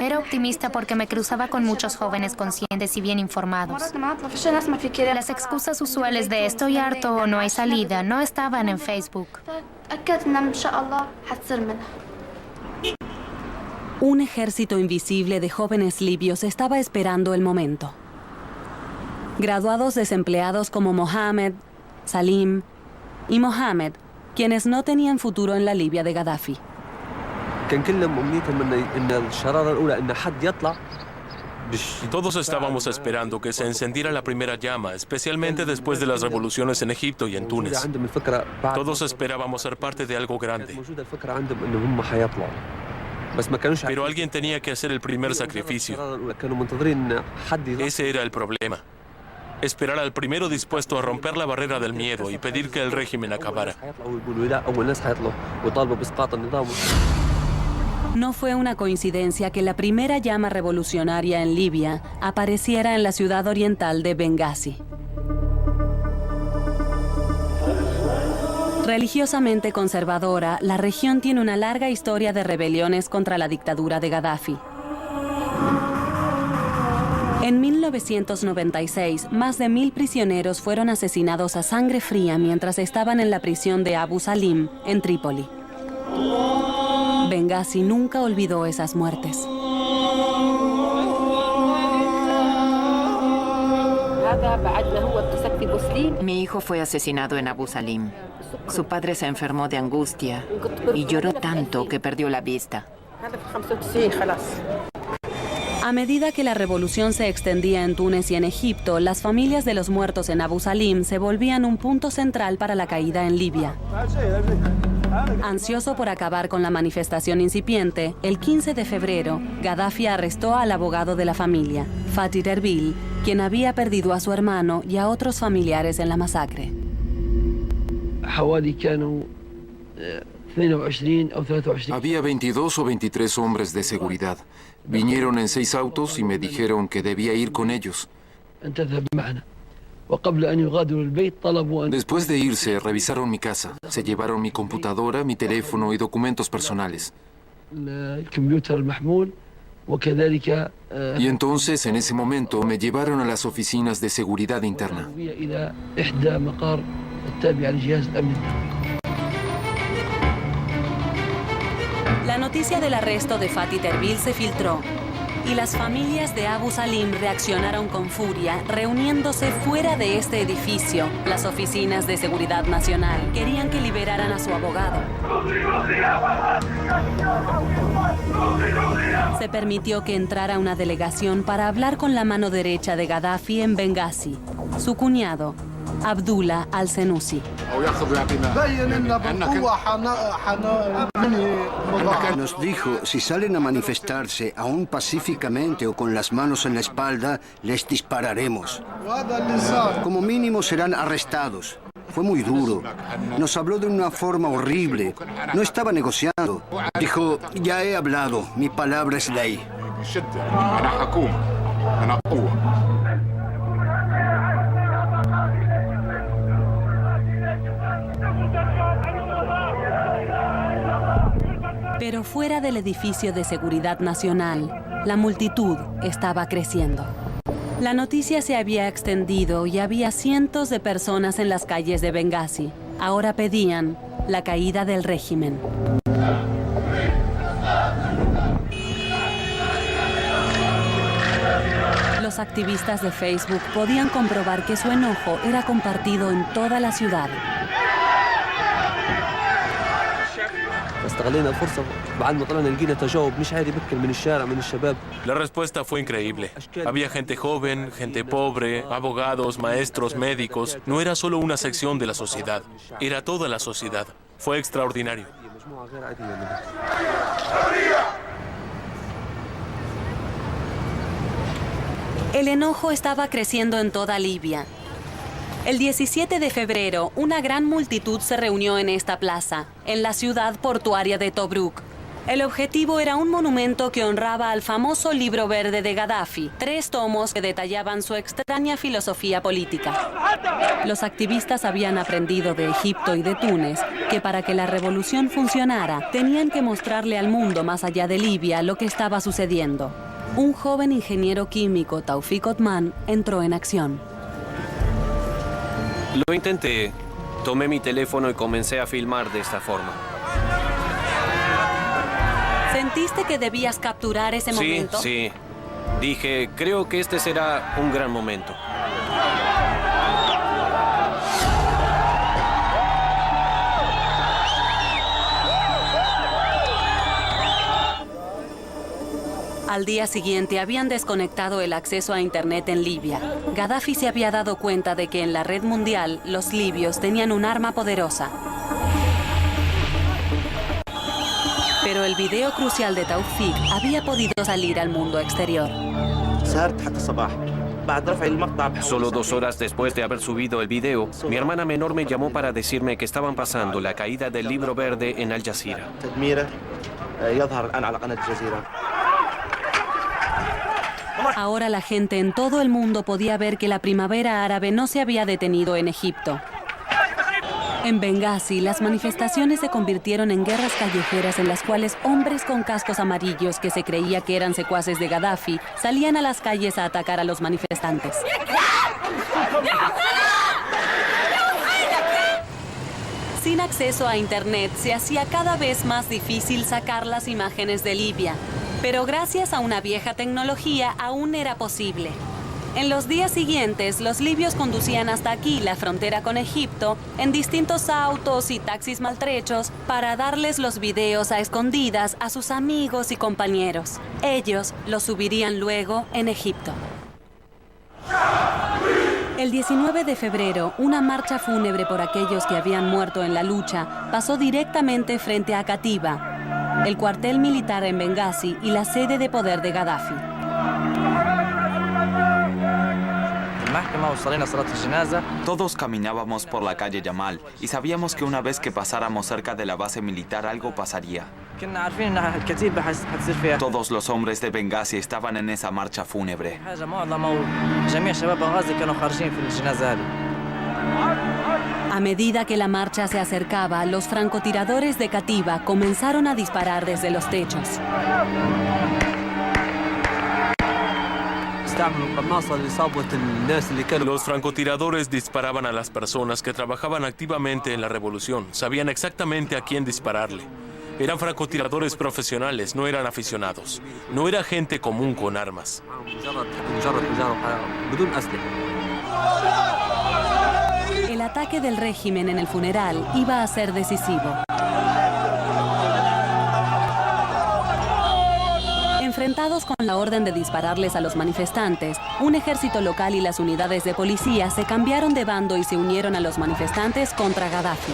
Era optimista porque me cruzaba con muchos jóvenes conscientes y bien informados. Las excusas usuales de estoy harto o no hay salida no estaban en Facebook. Un ejército invisible de jóvenes libios estaba esperando el momento. Graduados desempleados como Mohamed, Salim y Mohamed, quienes no tenían futuro en la Libia de Gaddafi. Todos estábamos esperando que se encendiera la primera llama, especialmente después de las revoluciones en Egipto y en Túnez. Todos esperábamos ser parte de algo grande. Pero alguien tenía que hacer el primer sacrificio. Ese era el problema. Esperar al primero dispuesto a romper la barrera del miedo y pedir que el régimen acabara. No fue una coincidencia que la primera llama revolucionaria en Libia apareciera en la ciudad oriental de Bengasi. Religiosamente conservadora, la región tiene una larga historia de rebeliones contra la dictadura de Gaddafi. En 1996, más de 1000 prisioneros fueron asesinados a sangre fría mientras estaban en la prisión de Abu Salim, en Trípoli. Bengasi nunca olvidó esas muertes. Mi hijo fue asesinado en Abu Salim. Su padre se enfermó de angustia y lloró tanto que perdió la vista. A medida que la revolución se extendía en Túnez y en Egipto, las familias de los muertos en Abu Salim se volvían un punto central para la caída en Libia. Ansioso por acabar con la manifestación incipiente, el 15 de febrero, Gaddafi arrestó al abogado de la familia, Fatih Erbil, quien había perdido a su hermano y a otros familiares en la masacre. Había 22 o 23 hombres de seguridad. Vinieron en 6 autos y me dijeron que debía ir con ellos. Después de irse, revisaron mi casa. Se llevaron mi computadora, mi teléfono y documentos personales. Y entonces, en ese momento, me llevaron a las oficinas de seguridad interna. La noticia del arresto de Fatih Erbil se filtró y las familias de Abu Salim reaccionaron con furia, reuniéndose fuera de este edificio. Las oficinas de seguridad nacional querían que liberaran a su abogado. Se permitió que entrara una delegación para hablar con la mano derecha de Gaddafi en Bengasi, su cuñado, Abdullah al-Senussi. Nos dijo, si salen a manifestarse, aún pacíficamente o con las manos en la espalda, les dispararemos. Como mínimo serán arrestados. Fue muy duro. Nos habló de una forma horrible. No estaba negociando. Dijo, ya he hablado, mi palabra es ley. Pero fuera del edificio de seguridad nacional, la multitud estaba creciendo. La noticia se había extendido y había cientos de personas en las calles de Bengasi. Ahora pedían la caída del régimen. Los activistas de Facebook podían comprobar que su enojo era compartido en toda la ciudad. La respuesta fue increíble. Había gente joven, gente pobre, abogados, maestros, médicos. No era solo una sección de la sociedad, era toda la sociedad. Fue extraordinario. El enojo estaba creciendo en toda Libia. El 17 de febrero, una gran multitud se reunió en esta plaza, en la ciudad portuaria de Tobruk. El objetivo era un monumento que honraba al famoso libro verde de Gaddafi, 3 tomos que detallaban su extraña filosofía política. Los activistas habían aprendido de Egipto y de Túnez que para que la revolución funcionara, tenían que mostrarle al mundo más allá de Libia lo que estaba sucediendo. Un joven ingeniero químico, Taufik Otman, entró en acción. Lo intenté. Tomé mi teléfono y comencé a filmar de esta forma. ¿Sentiste que debías capturar ese momento? Sí. Dije, creo que este será un gran momento. Al día siguiente habían desconectado el acceso a Internet en Libia. Gaddafi se había dado cuenta de que en la red mundial los libios tenían un arma poderosa. Pero el video crucial de Taufik había podido salir al mundo exterior. Solo 2 horas después de haber subido el video, mi hermana menor me llamó para decirme que estaban pasando la caída del Libro Verde en Al Jazeera. Ahora la gente en todo el mundo podía ver que la primavera árabe no se había detenido en Egipto. En Bengasi, las manifestaciones se convirtieron en guerras callejeras en las cuales hombres con cascos amarillos que se creía que eran secuaces de Gaddafi salían a las calles a atacar a los manifestantes. Sin acceso a Internet, se hacía cada vez más difícil sacar las imágenes de Libia. Pero gracias a una vieja tecnología aún era posible. En los días siguientes, los libios conducían hasta aquí, la frontera con Egipto, en distintos autos y taxis maltrechos para darles los videos a escondidas a sus amigos y compañeros. Ellos los subirían luego en Egipto. El 19 de febrero, una marcha fúnebre por aquellos que habían muerto en la lucha pasó directamente frente a Katiba, el cuartel militar en Bengasi y la sede de poder de Gaddafi. Todos caminábamos por la calle Yamal y sabíamos que una vez que pasáramos cerca de la base militar algo pasaría. Todos los hombres de Bengasi estaban en esa marcha fúnebre. A medida que la marcha se acercaba, los francotiradores de Katiba comenzaron a disparar desde los techos. Los francotiradores disparaban a las personas que trabajaban activamente en la revolución. Sabían exactamente a quién dispararle. Eran francotiradores profesionales, no eran aficionados. No era gente común con armas. El ataque del régimen en el funeral iba a ser decisivo. Enfrentados con la orden de dispararles a los manifestantes, un ejército local y las unidades de policía se cambiaron de bando y se unieron a los manifestantes contra Gaddafi.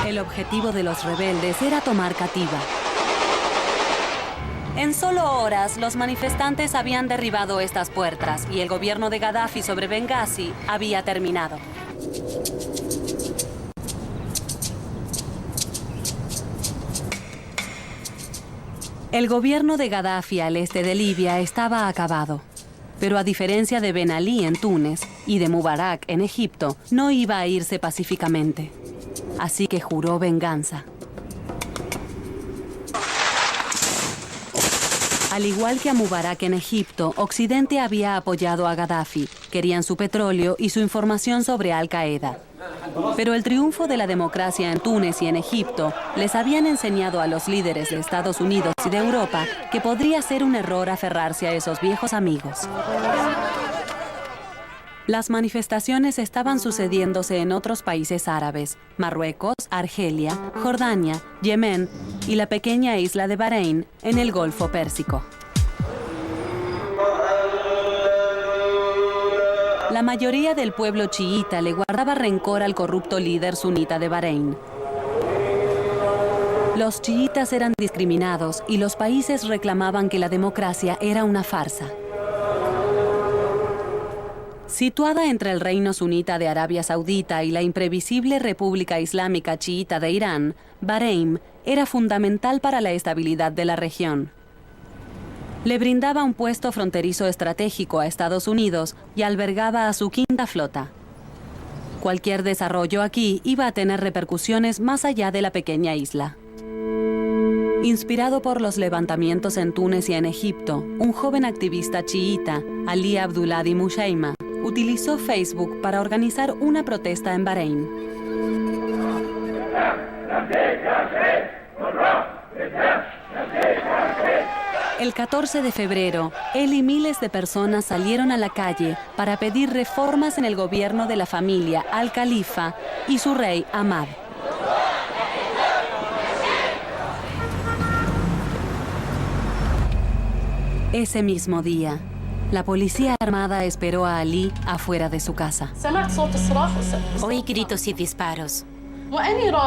El objetivo de los rebeldes era tomar Katiba. En solo horas, los manifestantes habían derribado estas puertas y el gobierno de Gaddafi sobre Bengasi había terminado. El gobierno de Gaddafi al este de Libia estaba acabado. Pero a diferencia de Ben Ali en Túnez y de Mubarak en Egipto, no iba a irse pacíficamente. Así que juró venganza. Al igual que a Mubarak en Egipto, Occidente había apoyado a Gaddafi. Querían su petróleo y su información sobre Al-Qaeda. Pero el triunfo de la democracia en Túnez y en Egipto les habían enseñado a los líderes de Estados Unidos y de Europa que podría ser un error aferrarse a esos viejos amigos. Las manifestaciones estaban sucediéndose en otros países árabes: Marruecos, Argelia, Jordania, Yemen y la pequeña isla de Bahrein en el Golfo Pérsico. La mayoría del pueblo chiita le guardaba rencor al corrupto líder sunita de Bahrein. Los chiitas eran discriminados y los países reclamaban que la democracia era una farsa. Situada entre el reino sunita de Arabia Saudita y la imprevisible República Islámica Chiita de Irán, Bahrein era fundamental para la estabilidad de la región. Le brindaba un puesto fronterizo estratégico a Estados Unidos y albergaba a su quinta flota. Cualquier desarrollo aquí iba a tener repercusiones más allá de la pequeña isla. Inspirado por los levantamientos en Túnez y en Egipto, un joven activista chiita, Ali Abdulhadi Mushaima, utilizó Facebook para organizar una protesta en Bahrein. El 14 de febrero, él y miles de personas salieron a la calle para pedir reformas en el gobierno de la familia Al-Khalifa y su rey Ahmad. Ese mismo día, la policía armada esperó a Ali afuera de su casa. Oí gritos y disparos.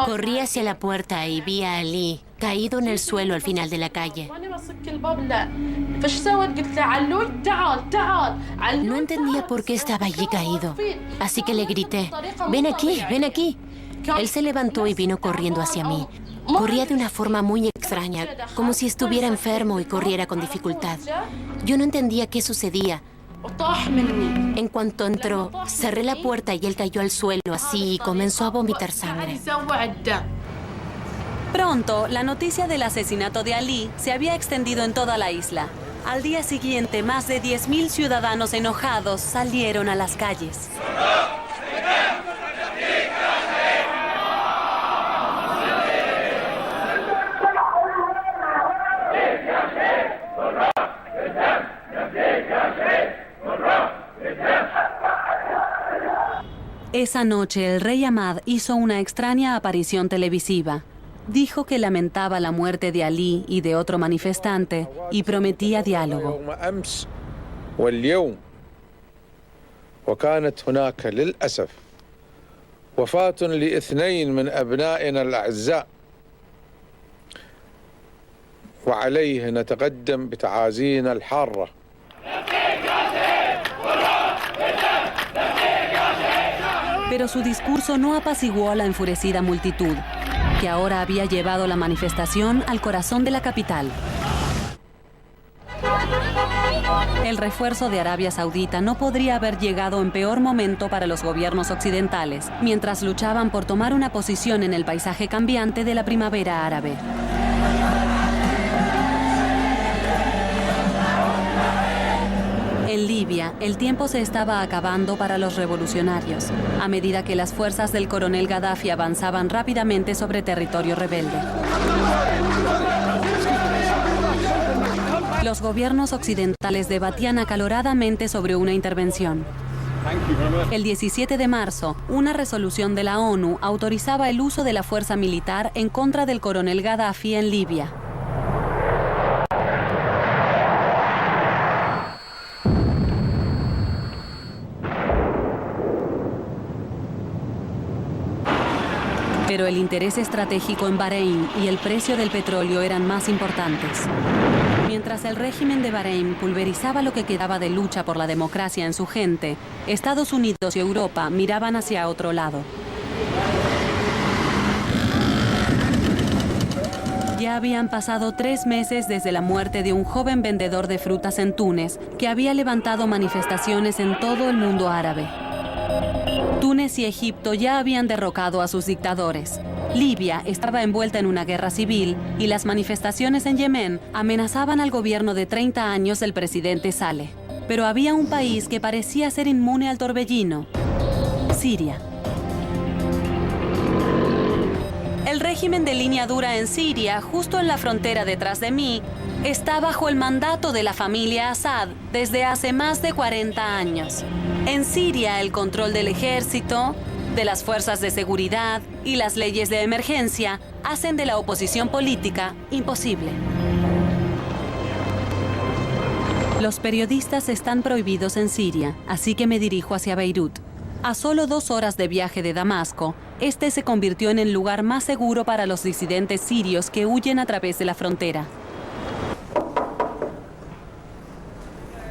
Corrí hacia la puerta y vi a Ali caído en el suelo al final de la calle. No entendía por qué estaba allí caído, así que le grité, ven aquí, ven aquí. Él se levantó y vino corriendo hacia mí. Corría de una forma muy extraña, como si estuviera enfermo y corriera con dificultad. Yo no entendía qué sucedía. En cuanto entró, cerré la puerta y él cayó al suelo así y comenzó a vomitar sangre. Pronto, la noticia del asesinato de Ali se había extendido en toda la isla. Al día siguiente, más de 10.000 ciudadanos enojados salieron a las calles. Esa noche, el rey Ahmad hizo una extraña aparición televisiva. Dijo que lamentaba la muerte de Ali y de otro manifestante y prometía diálogo. وكانت هناك للأسف وفاة لاثنين من أبنائنا الأعزاء وعليه نتقدم بتعازينا الحارة. Pero su discurso no apaciguó a la enfurecida multitud, que ahora había llevado la manifestación al corazón de la capital. El refuerzo de Arabia Saudita no podría haber llegado en peor momento para los gobiernos occidentales, mientras luchaban por tomar una posición en el paisaje cambiante de la primavera árabe. En Libia, el tiempo se estaba acabando para los revolucionarios, a medida que las fuerzas del coronel Gaddafi avanzaban rápidamente sobre territorio rebelde. Los gobiernos occidentales debatían acaloradamente sobre una intervención. El 17 de marzo, una resolución de la ONU autorizaba el uso de la fuerza militar en contra del coronel Gaddafi en Libia. Pero el interés estratégico en Bahrein y el precio del petróleo eran más importantes. Mientras el régimen de Bahrein pulverizaba lo que quedaba de lucha por la democracia en su gente, Estados Unidos y Europa miraban hacia otro lado. Ya habían pasado 3 meses desde la muerte de un joven vendedor de frutas en Túnez, que había levantado manifestaciones en todo el mundo árabe. Túnez y Egipto ya habían derrocado a sus dictadores. Libia estaba envuelta en una guerra civil y las manifestaciones en Yemen amenazaban al gobierno de 30 años del presidente Saleh. Pero había un país que parecía ser inmune al torbellino: Siria. El régimen de línea dura en Siria, justo en la frontera detrás de mí, está bajo el mandato de la familia Assad desde hace más de 40 años. En Siria, el control del ejército, de las fuerzas de seguridad y las leyes de emergencia hacen de la oposición política imposible. Los periodistas están prohibidos en Siria, así que me dirijo hacia Beirut. A solo 2 horas de viaje de Damasco, este se convirtió en el lugar más seguro para los disidentes sirios que huyen a través de la frontera.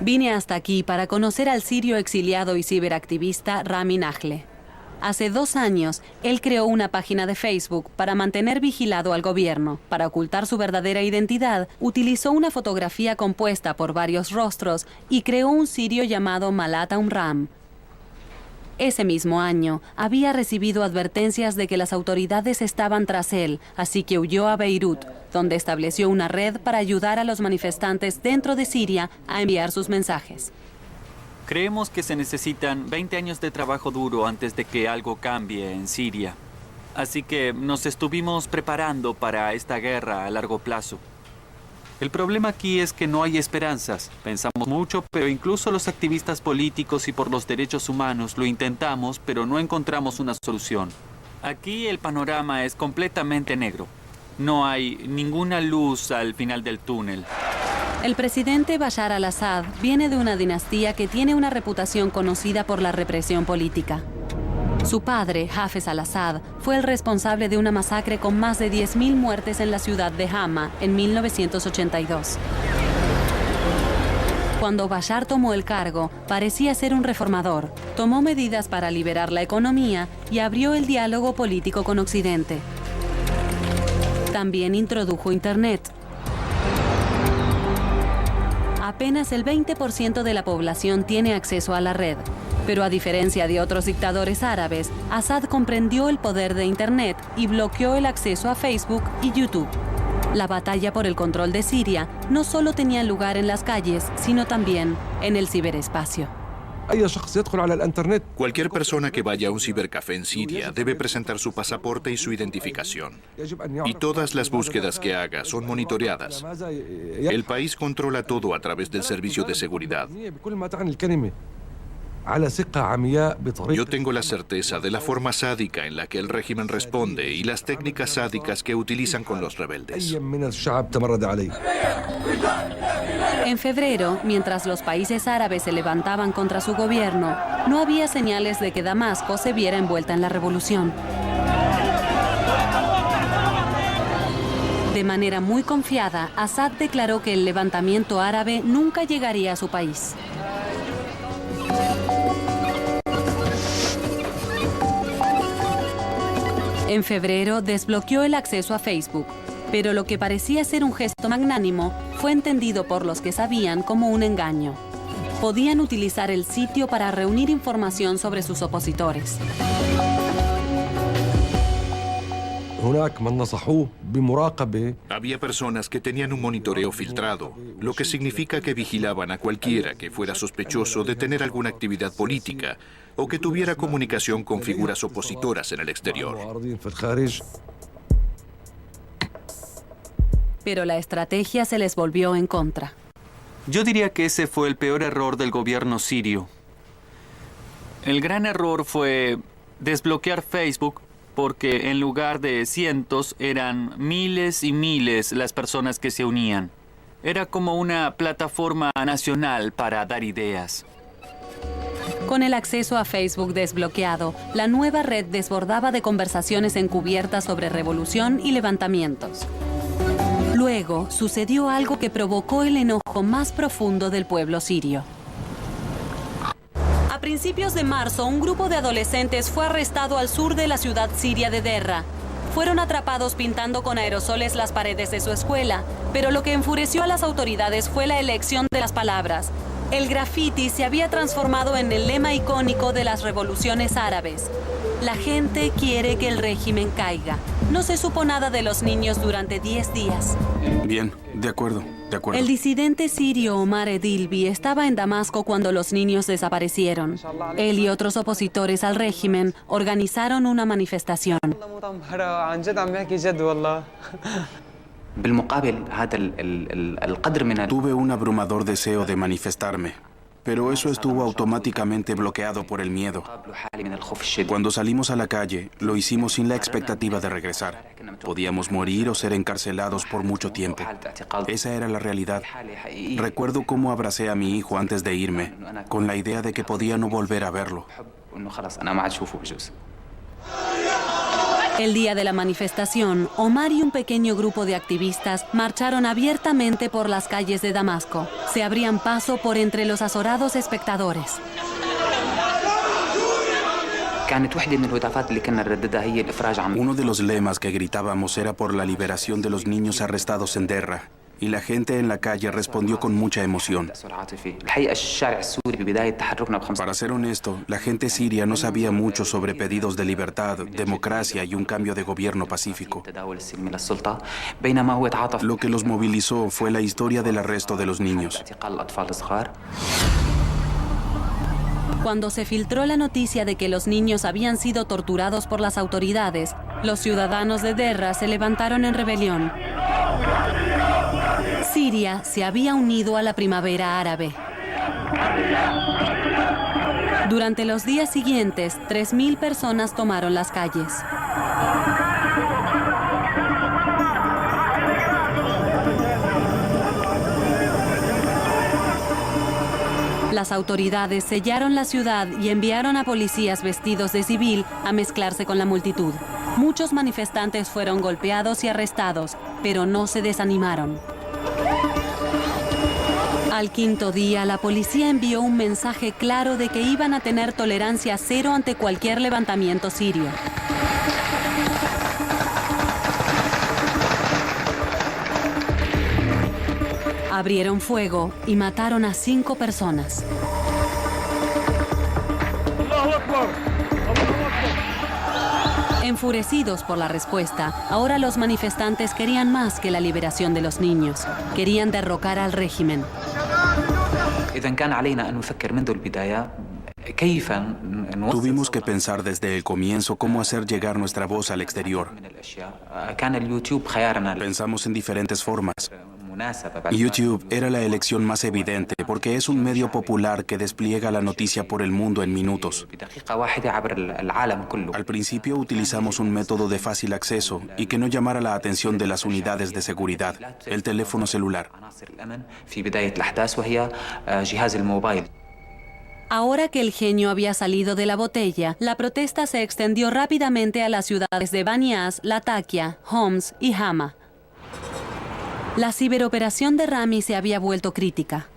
Vine hasta aquí para conocer al sirio exiliado y ciberactivista Rami Nagle. Hace 2 años, él creó una página de Facebook para mantener vigilado al gobierno. Para ocultar su verdadera identidad, utilizó una fotografía compuesta por varios rostros y creó un sirio llamado Malat Umram. Ese mismo año, había recibido advertencias de que las autoridades estaban tras él, así que huyó a Beirut, donde estableció una red para ayudar a los manifestantes dentro de Siria a enviar sus mensajes. Creemos que se necesitan 20 años de trabajo duro antes de que algo cambie en Siria. Así que nos estuvimos preparando para esta guerra a largo plazo. El problema aquí es que no hay esperanzas. Pensamos mucho, pero incluso los activistas políticos y por los derechos humanos lo intentamos, pero no encontramos una solución. Aquí el panorama es completamente negro. No hay ninguna luz al final del túnel. El presidente Bashar al-Assad viene de una dinastía que tiene una reputación conocida por la represión política. Su padre, Hafez al-Assad, fue el responsable de una masacre con más de 10.000 muertes en la ciudad de Hama en 1982. Cuando Bashar tomó el cargo, parecía ser un reformador. Tomó medidas para liberar la economía y abrió el diálogo político con Occidente. También introdujo Internet. Apenas el 20% de la población tiene acceso a la red. Pero a diferencia de otros dictadores árabes, Assad comprendió el poder de Internet y bloqueó el acceso a Facebook y YouTube. La batalla por el control de Siria no solo tenía lugar en las calles, sino también en el ciberespacio. Cualquier persona que vaya a un cibercafé en Siria debe presentar su pasaporte y su identificación. Y todas las búsquedas que haga son monitoreadas. El país controla todo a través del servicio de seguridad. Yo tengo la certeza de la forma sádica en la que el régimen responde y las técnicas sádicas que utilizan con los rebeldes. En febrero, mientras los países árabes se levantaban contra su gobierno, no había señales de que Damasco se viera envuelta en la revolución. De manera muy confiada, Assad declaró que el levantamiento árabe nunca llegaría a su país. En febrero desbloqueó el acceso a Facebook, pero lo que parecía ser un gesto magnánimo fue entendido por los que sabían como un engaño. Podían utilizar el sitio para reunir información sobre sus opositores. Había personas que tenían un monitoreo filtrado, lo que significa que vigilaban a cualquiera que fuera sospechoso de tener alguna actividad política o que tuviera comunicación con figuras opositoras en el exterior. Pero la estrategia se les volvió en contra. Yo diría que ese fue el peor error del gobierno sirio. El gran error fue desbloquear Facebook porque en lugar de cientos eran miles y miles las personas que se unían. Era como una plataforma nacional para dar ideas. Con el acceso a Facebook desbloqueado, la nueva red desbordaba de conversaciones encubiertas sobre revolución y levantamientos. Luego sucedió algo que provocó el enojo más profundo del pueblo sirio. A principios de marzo, un grupo de adolescentes fue arrestado al sur de la ciudad siria de Derra. Fueron atrapados pintando con aerosoles las paredes de su escuela, pero lo que enfureció a las autoridades fue la elección de las palabras. El graffiti se había transformado en el lema icónico de las revoluciones árabes. La gente quiere que el régimen caiga. No se supo nada de los niños durante 10 días. Bien, de acuerdo. El disidente sirio Omar Edilbi estaba en Damasco cuando los niños desaparecieron. Él y otros opositores al régimen organizaron una manifestación. Tuve un abrumador deseo de manifestarme, pero eso estuvo automáticamente bloqueado por el miedo. Cuando salimos a la calle, lo hicimos sin la expectativa de regresar. Podíamos morir o ser encarcelados por mucho tiempo. Esa era la realidad. Recuerdo cómo abracé a mi hijo antes de irme, con la idea de que podía no volver a verlo. El día de la manifestación, Omar y un pequeño grupo de activistas marcharon abiertamente por las calles de Damasco. Se abrían paso por entre los azorados espectadores. Uno de los lemas que gritábamos era por la liberación de los niños arrestados en Derra, y la gente en la calle respondió con mucha emoción. Para ser honesto, la gente siria no sabía mucho sobre pedidos de libertad, democracia y un cambio de gobierno pacífico. Lo que los movilizó fue la historia del arresto de los niños. Cuando se filtró la noticia de que los niños habían sido torturados por las autoridades, los ciudadanos de Derra se levantaron en rebelión. Siria se había unido a la primavera árabe. Durante los días siguientes, 3.000 personas tomaron las calles. Las autoridades sellaron la ciudad y enviaron a policías vestidos de civil a mezclarse con la multitud. Muchos manifestantes fueron golpeados y arrestados, pero no se desanimaron. Al quinto día, la policía envió un mensaje claro de que iban a tener tolerancia cero ante cualquier levantamiento sirio. Abrieron fuego y mataron a 5 personas. Enfurecidos por la respuesta, ahora los manifestantes querían más que la liberación de los niños. Querían derrocar al régimen. Tuvimos que pensar desde el comienzo cómo hacer llegar nuestra voz al exterior. Pensamos en diferentes formas. YouTube era la elección más evidente porque es un medio popular que despliega la noticia por el mundo en minutos. Al principio utilizamos un método de fácil acceso y que no llamara la atención de las unidades de seguridad, el teléfono celular. Ahora que el genio había salido de la botella, la protesta se extendió rápidamente a las ciudades de Banias, Latakia, Homs y Hama. La ciberoperación de Rami se había vuelto crítica.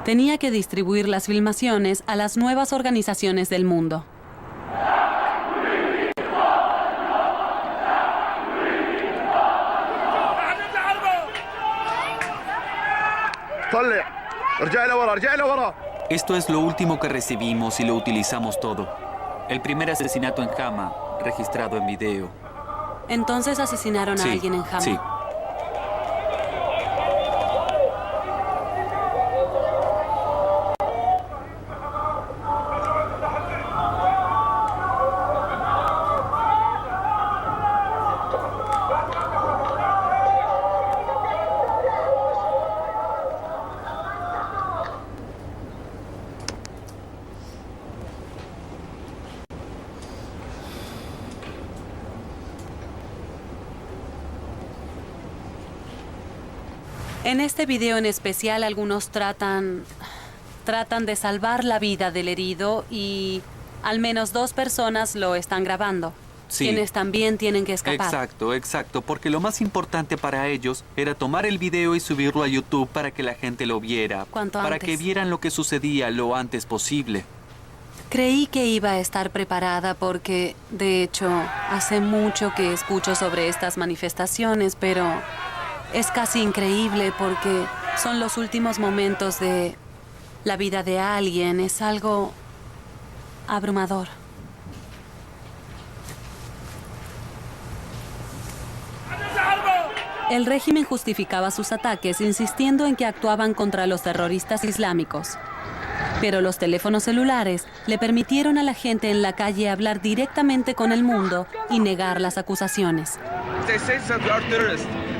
Tenía que distribuir las filmaciones a las nuevas organizaciones del mundo. Esto es lo último que recibimos y lo utilizamos todo. El primer asesinato en Hama, registrado en video. ¿Entonces asesinaron a alguien en Hama? Sí. En este video en especial, algunos tratan de salvar la vida del herido y al menos 2 personas lo están grabando. Sí. Quienes también tienen que escapar. Exacto, porque lo más importante para ellos era tomar el video y subirlo a YouTube para que la gente lo viera. ¿Cuánto para antes? Que vieran lo que sucedía lo antes posible. Creí que iba a estar preparada porque, de hecho, hace mucho que escucho sobre estas manifestaciones, pero es casi increíble porque son los últimos momentos de la vida de alguien. Es algo abrumador. El régimen justificaba sus ataques insistiendo en que actuaban contra los terroristas islámicos. Pero los teléfonos celulares le permitieron a la gente en la calle hablar directamente con el mundo y negar las acusaciones.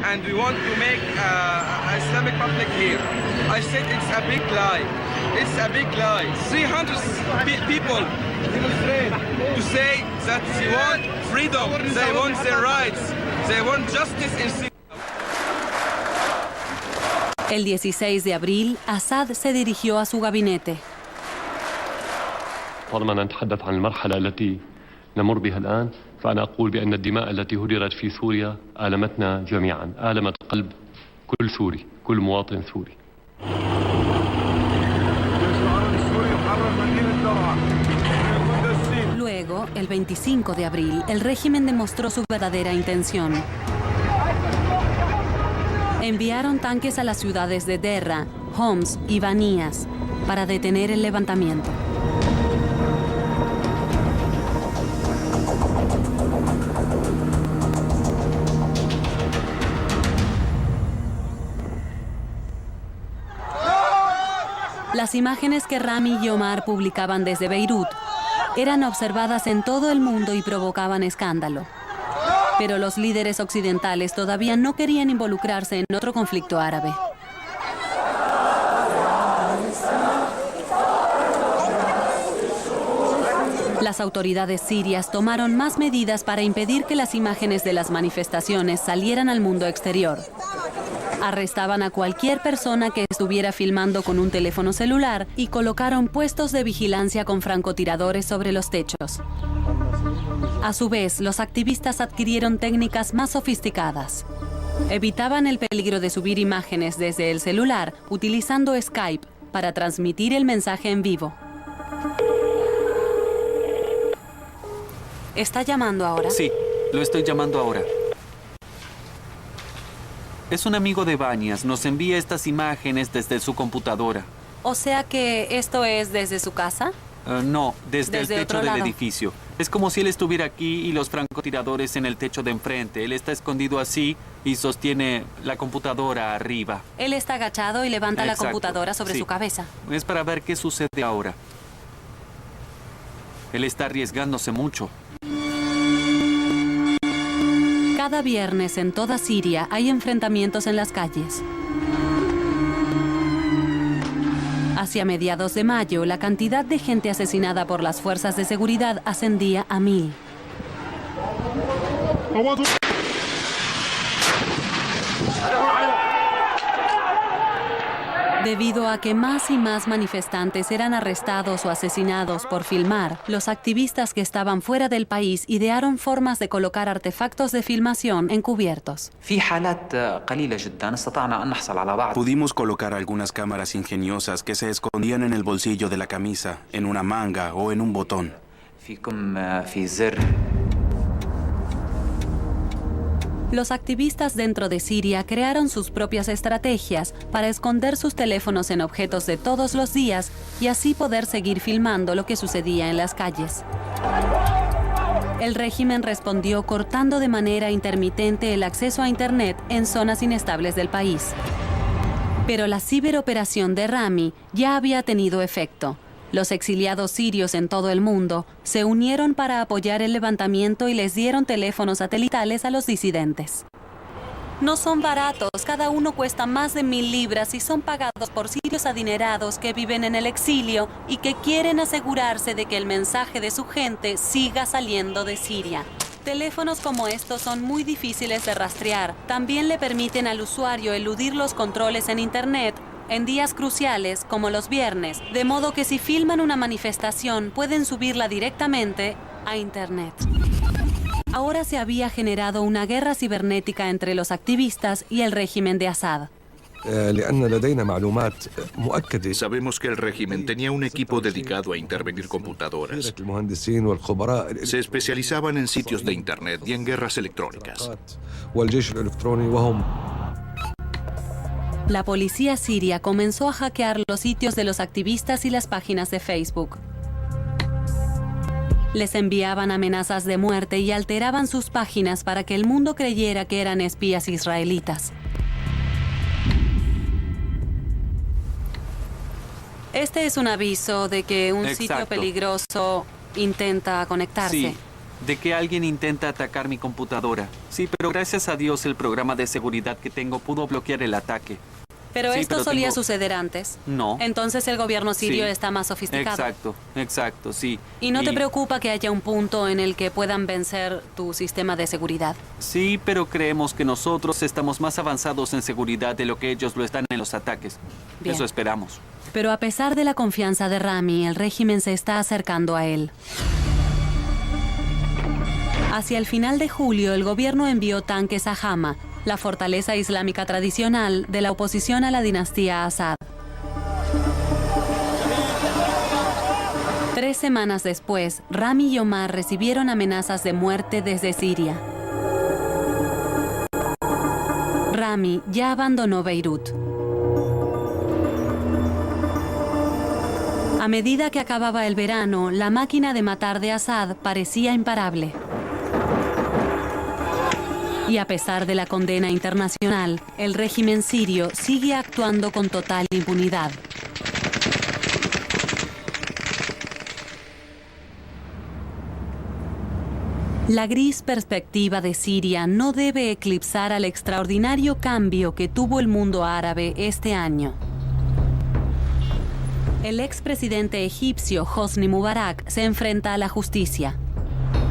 And we want to make an Islamic Republic here. I said it's a big lie. It's a big lie. 300 people demonstrate to say that they want freedom, they want their rights, they want justice in Syria. El 16 de abril, Assad se dirigió a su gabinete. طالما نتحدث عن المرحلة التي نمر بها الآن فأنا أقول بأن الدماء التي هدرت في سوريا آلمتنا جميعا، آلمت قلب كل سوري، كل مواطن سوري. Luego, el 25 de abril, el régimen demostró su verdadera intención. Enviaron tanques a las ciudades de Derra, Homs y Banias para detener el levantamiento. Las imágenes que Rami y Omar publicaban desde Beirut eran observadas en todo el mundo y provocaban escándalo. Pero los líderes occidentales todavía no querían involucrarse en otro conflicto árabe. Las autoridades sirias tomaron más medidas para impedir que las imágenes de las manifestaciones salieran al mundo exterior. Arrestaban a cualquier persona que estuviera filmando con un teléfono celular y colocaron puestos de vigilancia con francotiradores sobre los techos. A su vez, los activistas adquirieron técnicas más sofisticadas. Evitaban el peligro de subir imágenes desde el celular utilizando Skype para transmitir el mensaje en vivo. ¿Está llamando ahora? Sí, lo estoy llamando ahora. Es un amigo de Bañas. Nos envía estas imágenes desde su computadora. O sea que esto es desde su casa. No, desde el techo del lado. edificio. Es como si él estuviera aquí y los francotiradores en el techo de enfrente. Él está escondido así y sostiene la computadora arriba. Él está agachado y levanta Exacto, la computadora sobre sí. su cabeza. Es para ver qué sucede ahora. Él está arriesgándose mucho. Cada viernes en toda Siria hay enfrentamientos en las calles. Hacia mediados de mayo, la cantidad de gente asesinada por las fuerzas de seguridad ascendía a 1000. Debido a que más y más manifestantes eran arrestados o asesinados por filmar, los activistas que estaban fuera del país idearon formas de colocar artefactos de filmación encubiertos. Pudimos colocar algunas cámaras ingeniosas que se escondían en el bolsillo de la camisa, en una manga o en un botón. Los activistas dentro de Siria crearon sus propias estrategias para esconder sus teléfonos en objetos de todos los días y así poder seguir filmando lo que sucedía en las calles. El régimen respondió cortando de manera intermitente el acceso a Internet en zonas inestables del país. Pero la ciberoperación de Rami ya había tenido efecto. Los exiliados sirios en todo el mundo se unieron para apoyar el levantamiento y les dieron teléfonos satelitales a los disidentes. No son baratos, cada uno cuesta más de 1000 libras y son pagados por sirios adinerados que viven en el exilio y que quieren asegurarse de que el mensaje de su gente siga saliendo de Siria. Teléfonos como estos son muy difíciles de rastrear. También le permiten al usuario eludir los controles en Internet en días cruciales, como los viernes, de modo que si filman una manifestación pueden subirla directamente a Internet. Ahora se había generado una guerra cibernética entre los activistas y el régimen de Assad. Sabemos que el régimen tenía un equipo dedicado a intervenir computadoras. Se especializaban en sitios de Internet y en guerras electrónicas. La policía siria comenzó a hackear los sitios de los activistas y las páginas de Facebook. Les enviaban amenazas de muerte y alteraban sus páginas para que el mundo creyera que eran espías israelitas. Este es un aviso de que un sitio peligroso intenta conectarse. Sí, de que alguien intenta atacar mi computadora. Sí, pero gracias a Dios el programa de seguridad que tengo pudo bloquear el ataque. Pero esto solía suceder antes. No. Entonces el gobierno sirio está más sofisticado. Exacto, sí. ¿Y no te preocupa que haya un punto en el que puedan vencer tu sistema de seguridad? Sí, pero creemos que nosotros estamos más avanzados en seguridad de lo que ellos lo están en los ataques. Bien. Eso esperamos. Pero a pesar de la confianza de Rami, el régimen se está acercando a él. Hacia el final de julio, el gobierno envió tanques a Hama, la fortaleza islámica tradicional de la oposición a la dinastía Assad. 3 semanas después, Rami y Omar recibieron amenazas de muerte desde Siria. Rami ya abandonó Beirut. A medida que acababa el verano, la máquina de matar de Assad parecía imparable. Y a pesar de la condena internacional, el régimen sirio sigue actuando con total impunidad. La gris perspectiva de Siria no debe eclipsar al extraordinario cambio que tuvo el mundo árabe este año. El expresidente egipcio Hosni Mubarak se enfrenta a la justicia.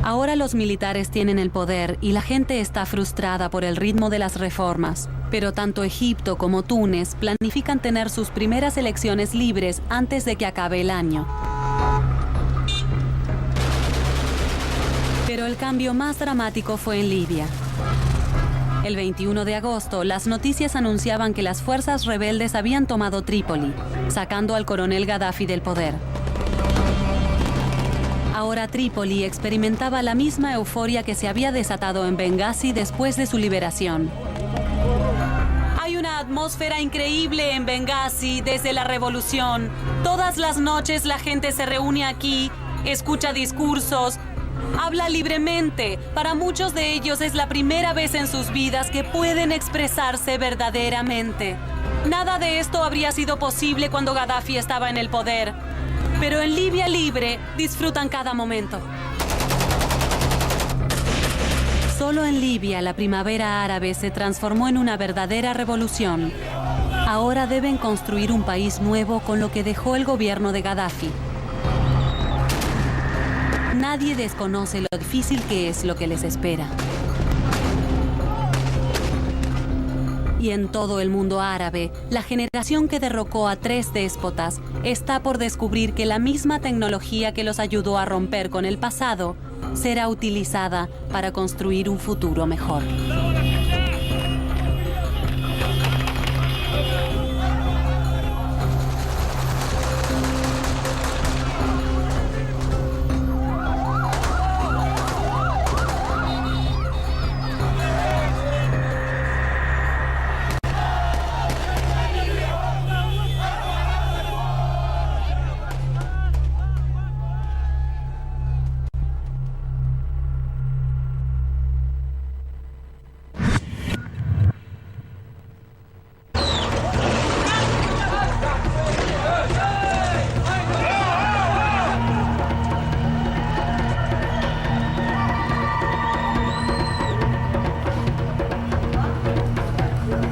Ahora los militares tienen el poder y la gente está frustrada por el ritmo de las reformas. Pero tanto Egipto como Túnez planifican tener sus primeras elecciones libres antes de que acabe el año. Pero el cambio más dramático fue en Libia. El 21 de agosto, las noticias anunciaban que las fuerzas rebeldes habían tomado Trípoli, sacando al coronel Gaddafi del poder. Ahora Trípoli experimentaba la misma euforia que se había desatado en Benghazi después de su liberación. Hay una atmósfera increíble en Benghazi desde la revolución. Todas las noches la gente se reúne aquí, escucha discursos, habla libremente. Para muchos de ellos es la primera vez en sus vidas que pueden expresarse verdaderamente. Nada de esto habría sido posible cuando Gaddafi estaba en el poder. Pero en Libia libre disfrutan cada momento. Solo en Libia la primavera árabe se transformó en una verdadera revolución. Ahora deben construir un país nuevo con lo que dejó el gobierno de Gaddafi. Nadie desconoce lo difícil que es lo que les espera. Y en todo el mundo árabe, la generación que derrocó a 3 déspotas está por descubrir que la misma tecnología que los ayudó a romper con el pasado será utilizada para construir un futuro mejor.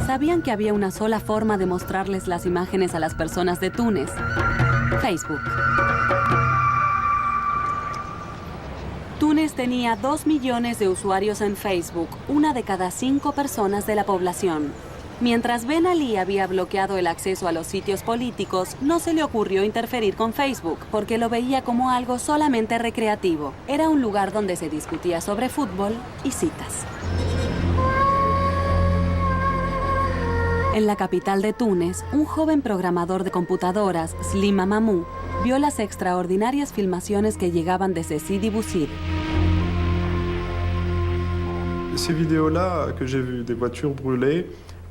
¿Sabían que había una sola forma de mostrarles las imágenes a las personas de Túnez? Facebook. Túnez tenía 2 millones de usuarios en Facebook, 1 de cada 5 personas de la población. Mientras Ben Ali había bloqueado el acceso a los sitios políticos, no se le ocurrió interferir con Facebook, porque lo veía como algo solamente recreativo. Era un lugar donde se discutía sobre fútbol y citas. En la capital de Túnez, un joven programador de computadoras, Slimane Mahmoud, vio las extraordinarias filmaciones que llegaban desde Sidi Bouzid.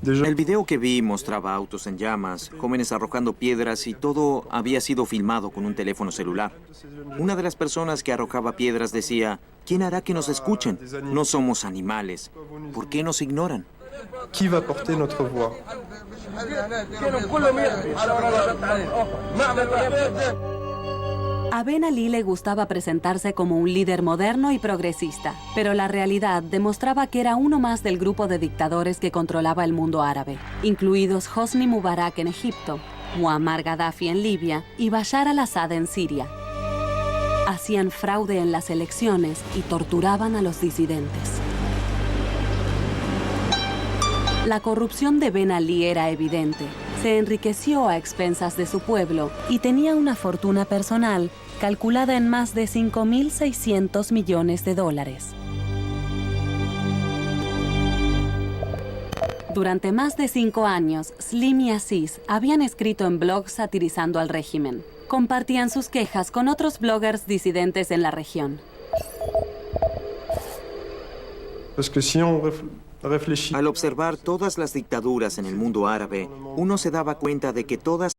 El video que vi mostraba autos en llamas, jóvenes arrojando piedras y todo había sido filmado con un teléfono celular. Una de las personas que arrojaba piedras decía, ¿quién hará que nos escuchen? No somos animales. ¿Por qué nos ignoran? Qui va porter notre voix? A Ben Ali le gustaba presentarse como un líder moderno y progresista, pero la realidad demostraba que era uno más del grupo de dictadores que controlaba el mundo árabe, incluidos Hosni Mubarak en Egipto, Muammar Gaddafi en Libia y Bashar al-Assad en Siria. Hacían fraude en las elecciones y torturaban a los disidentes. La corrupción de Ben Ali era evidente. Se enriqueció a expensas de su pueblo y tenía una fortuna personal calculada en más de 5.600 millones de dólares. Durante más de 5 años, Slim y Aziz habían escrito en blogs satirizando al régimen. Compartían sus quejas con otros bloggers disidentes en la región. Al observar todas las dictaduras en el mundo árabe, uno se daba cuenta de que todas...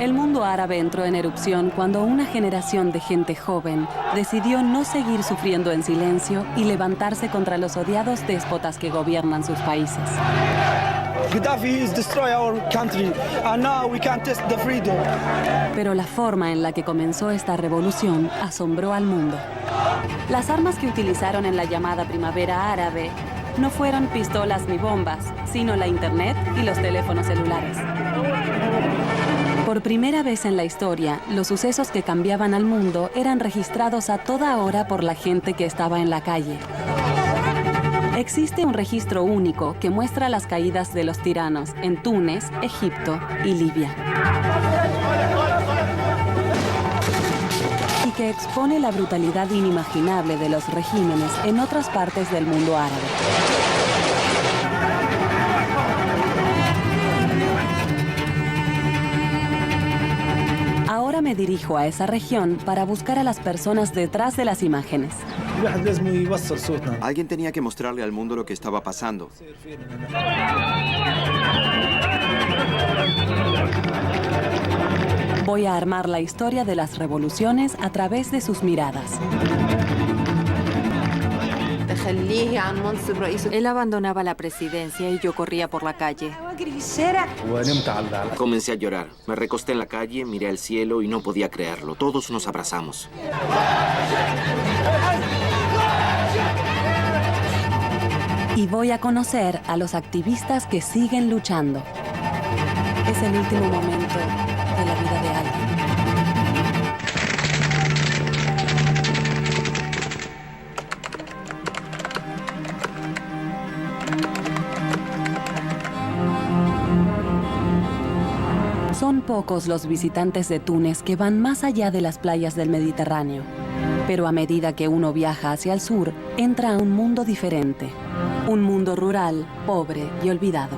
El mundo árabe entró en erupción cuando una generación de gente joven decidió no seguir sufriendo en silencio y levantarse contra los odiados déspotas que gobiernan sus países. Gaddafi has destroyed our country and now we can't test the freedom. Pero la forma en la que comenzó esta revolución asombró al mundo. Las armas que utilizaron en la llamada primavera árabe no fueron pistolas ni bombas, sino la internet y los teléfonos celulares. Por primera vez en la historia, los sucesos que cambiaban al mundo eran registrados a toda hora por la gente que estaba en la calle. Existe un registro único que muestra las caídas de los tiranos en Túnez, Egipto y Libia. Y que expone la brutalidad inimaginable de los regímenes en otras partes del mundo árabe. Ahora me dirijo a esa región para buscar a las personas detrás de las imágenes. Alguien tenía que mostrarle al mundo lo que estaba pasando. Voy a armar la historia de las revoluciones a través de sus miradas. Él abandonaba la presidencia y yo corría por la calle. Comencé a llorar. Me recosté en la calle, miré al cielo y no podía creerlo. Todos nos abrazamos. Y voy a conocer a los activistas que siguen luchando. Es el último momento de la vida de alguien. Son pocos los visitantes de Túnez que van más allá de las playas del Mediterráneo. Pero a medida que uno viaja hacia el sur, entra a un mundo diferente. Un mundo rural, pobre y olvidado.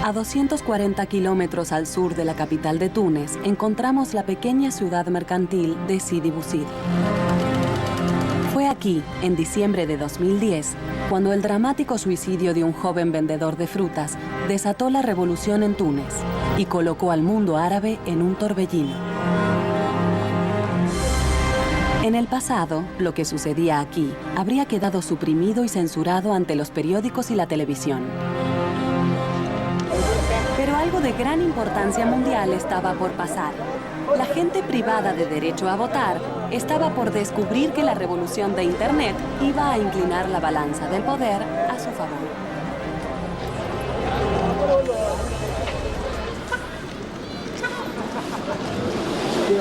A 240 kilómetros al sur de la capital de Túnez, encontramos la pequeña ciudad mercantil de Sidi Bouzid. Fue aquí, en diciembre de 2010, cuando el dramático suicidio de un joven vendedor de frutas desató la revolución en Túnez y colocó al mundo árabe en un torbellino. En el pasado, lo que sucedía aquí habría quedado suprimido y censurado ante los periódicos y la televisión. Pero algo de gran importancia mundial estaba por pasar. La gente privada de derecho a votar estaba por descubrir que la revolución de Internet iba a inclinar la balanza del poder a su favor.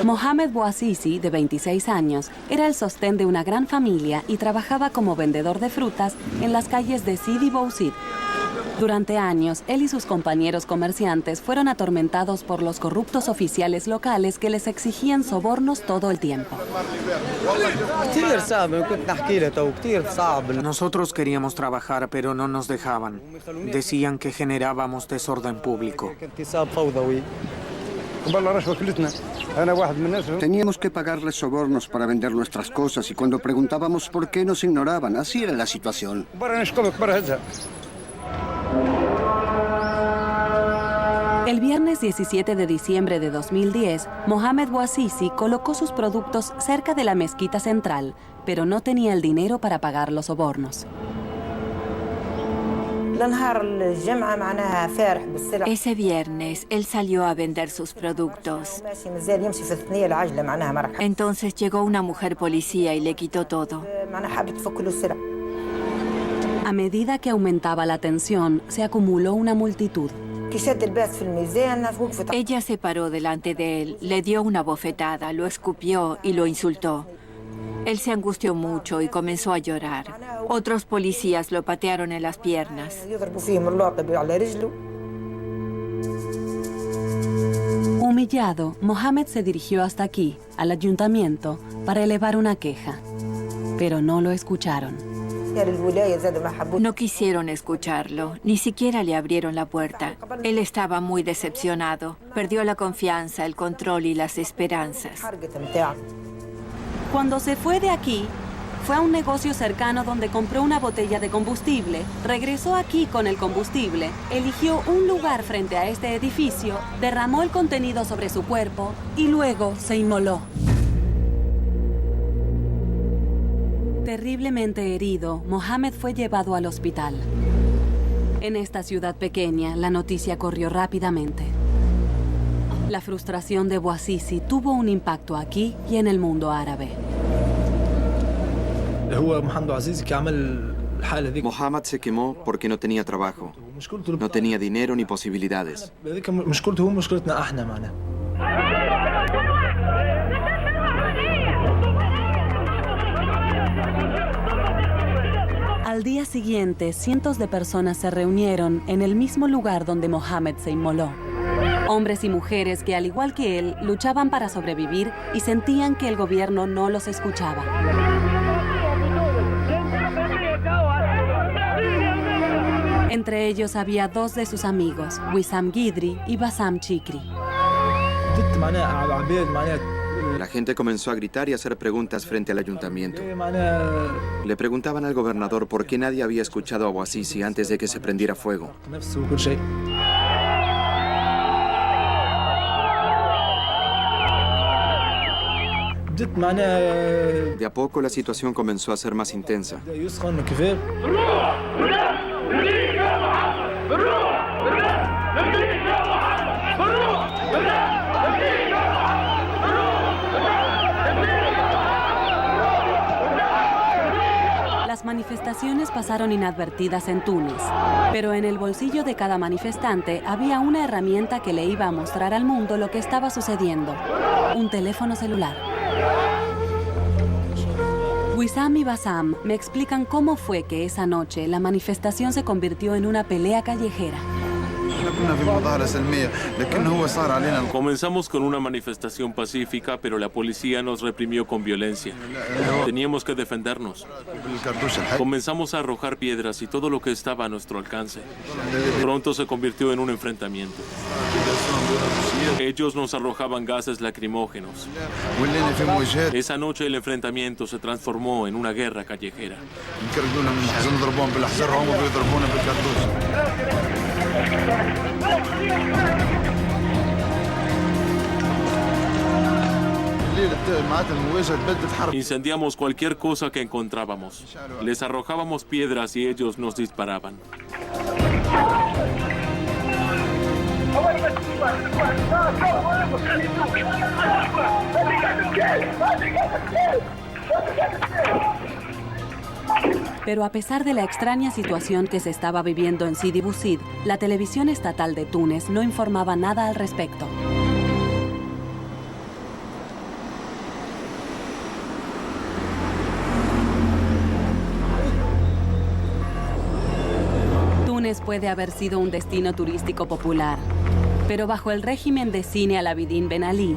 Mohamed Bouazizi, de 26 años, era el sostén de una gran familia y trabajaba como vendedor de frutas en las calles de Sidi Bouzid. Durante años, él y sus compañeros comerciantes fueron atormentados por los corruptos oficiales locales que les exigían sobornos todo el tiempo. Nosotros queríamos trabajar, pero no nos dejaban. Decían que generábamos desorden público. Teníamos que pagarles sobornos para vender nuestras cosas y cuando preguntábamos por qué nos ignoraban. Así era la situación. El viernes 17 de diciembre de 2010, Mohamed Bouazizi colocó sus productos cerca de la mezquita central, pero no tenía el dinero para pagar los sobornos. Ese viernes, él salió a vender sus productos. Entonces llegó una mujer policía y le quitó todo. A medida que aumentaba la tensión, se acumuló una multitud. Ella se paró delante de él, le dio una bofetada, lo escupió y lo insultó. Él se angustió mucho y comenzó a llorar. Otros policías lo patearon en las piernas. Humillado, Mohamed se dirigió hasta aquí, al ayuntamiento, para elevar una queja. Pero no lo escucharon. No quisieron escucharlo, ni siquiera le abrieron la puerta. Él estaba muy decepcionado. Perdió la confianza, el control y las esperanzas. Cuando se fue de aquí, fue a un negocio cercano donde compró una botella de combustible, regresó aquí con el combustible, eligió un lugar frente a este edificio, derramó el contenido sobre su cuerpo y luego se inmoló. Terriblemente herido, Mohamed fue llevado al hospital. En esta ciudad pequeña, la noticia corrió rápidamente. La frustración de Bouazizi tuvo un impacto aquí y en el mundo árabe. Mohammad se quemó porque no tenía trabajo. No tenía dinero ni posibilidades. Al día siguiente, cientos de personas se reunieron en el mismo lugar donde Mohamed se inmoló. Hombres y mujeres que, al igual que él, luchaban para sobrevivir y sentían que el gobierno no los escuchaba. Entre ellos había dos de sus amigos, Wissam Guidry y Bassam Chikri. La gente comenzó a gritar y a hacer preguntas frente al ayuntamiento. Le preguntaban al gobernador por qué nadie había escuchado a Bouazizi antes de que se prendiera fuego. De a poco la situación comenzó a ser más intensa. Las manifestaciones pasaron inadvertidas en Túnez, pero en el bolsillo de cada manifestante había una herramienta que le iba a mostrar al mundo lo que estaba sucediendo: un teléfono celular. Wissam y Bassam me explican cómo fue que esa noche la manifestación se convirtió en una pelea callejera. Comenzamos con una manifestación pacífica, pero la policía nos reprimió con violencia. Teníamos que defendernos. Comenzamos a arrojar piedras y todo lo que estaba a nuestro alcance. Pronto se convirtió en un enfrentamiento. Ellos nos arrojaban gases lacrimógenos. Esa noche el enfrentamiento se transformó en una guerra callejera. Incendiamos cualquier cosa que encontrábamos. Les arrojábamos piedras y ellos nos disparaban. Pero a pesar de la extraña situación que se estaba viviendo en Sidi Bouzid, la televisión estatal de Túnez no informaba nada al respecto. Túnez puede haber sido un destino turístico popular, pero bajo el régimen de Zine al-Abidine Ben Ali,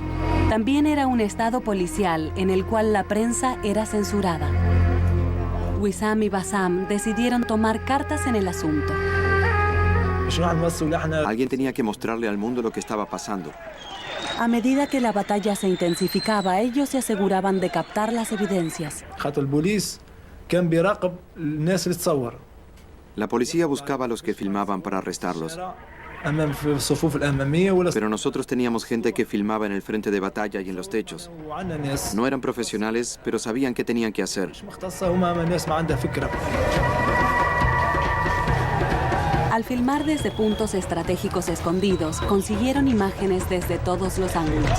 también era un estado policial en el cual la prensa era censurada. Wissam y Bassam decidieron tomar cartas en el asunto. Alguien tenía que mostrarle al mundo lo que estaba pasando. A medida que la batalla se intensificaba, ellos se aseguraban de captar las evidencias. La policía buscaba a los que filmaban para arrestarlos. Pero nosotros teníamos gente que filmaba en el frente de batalla y en los techos. No eran profesionales, pero sabían qué tenían que hacer. Al filmar desde puntos estratégicos escondidos, consiguieron imágenes desde todos los ángulos.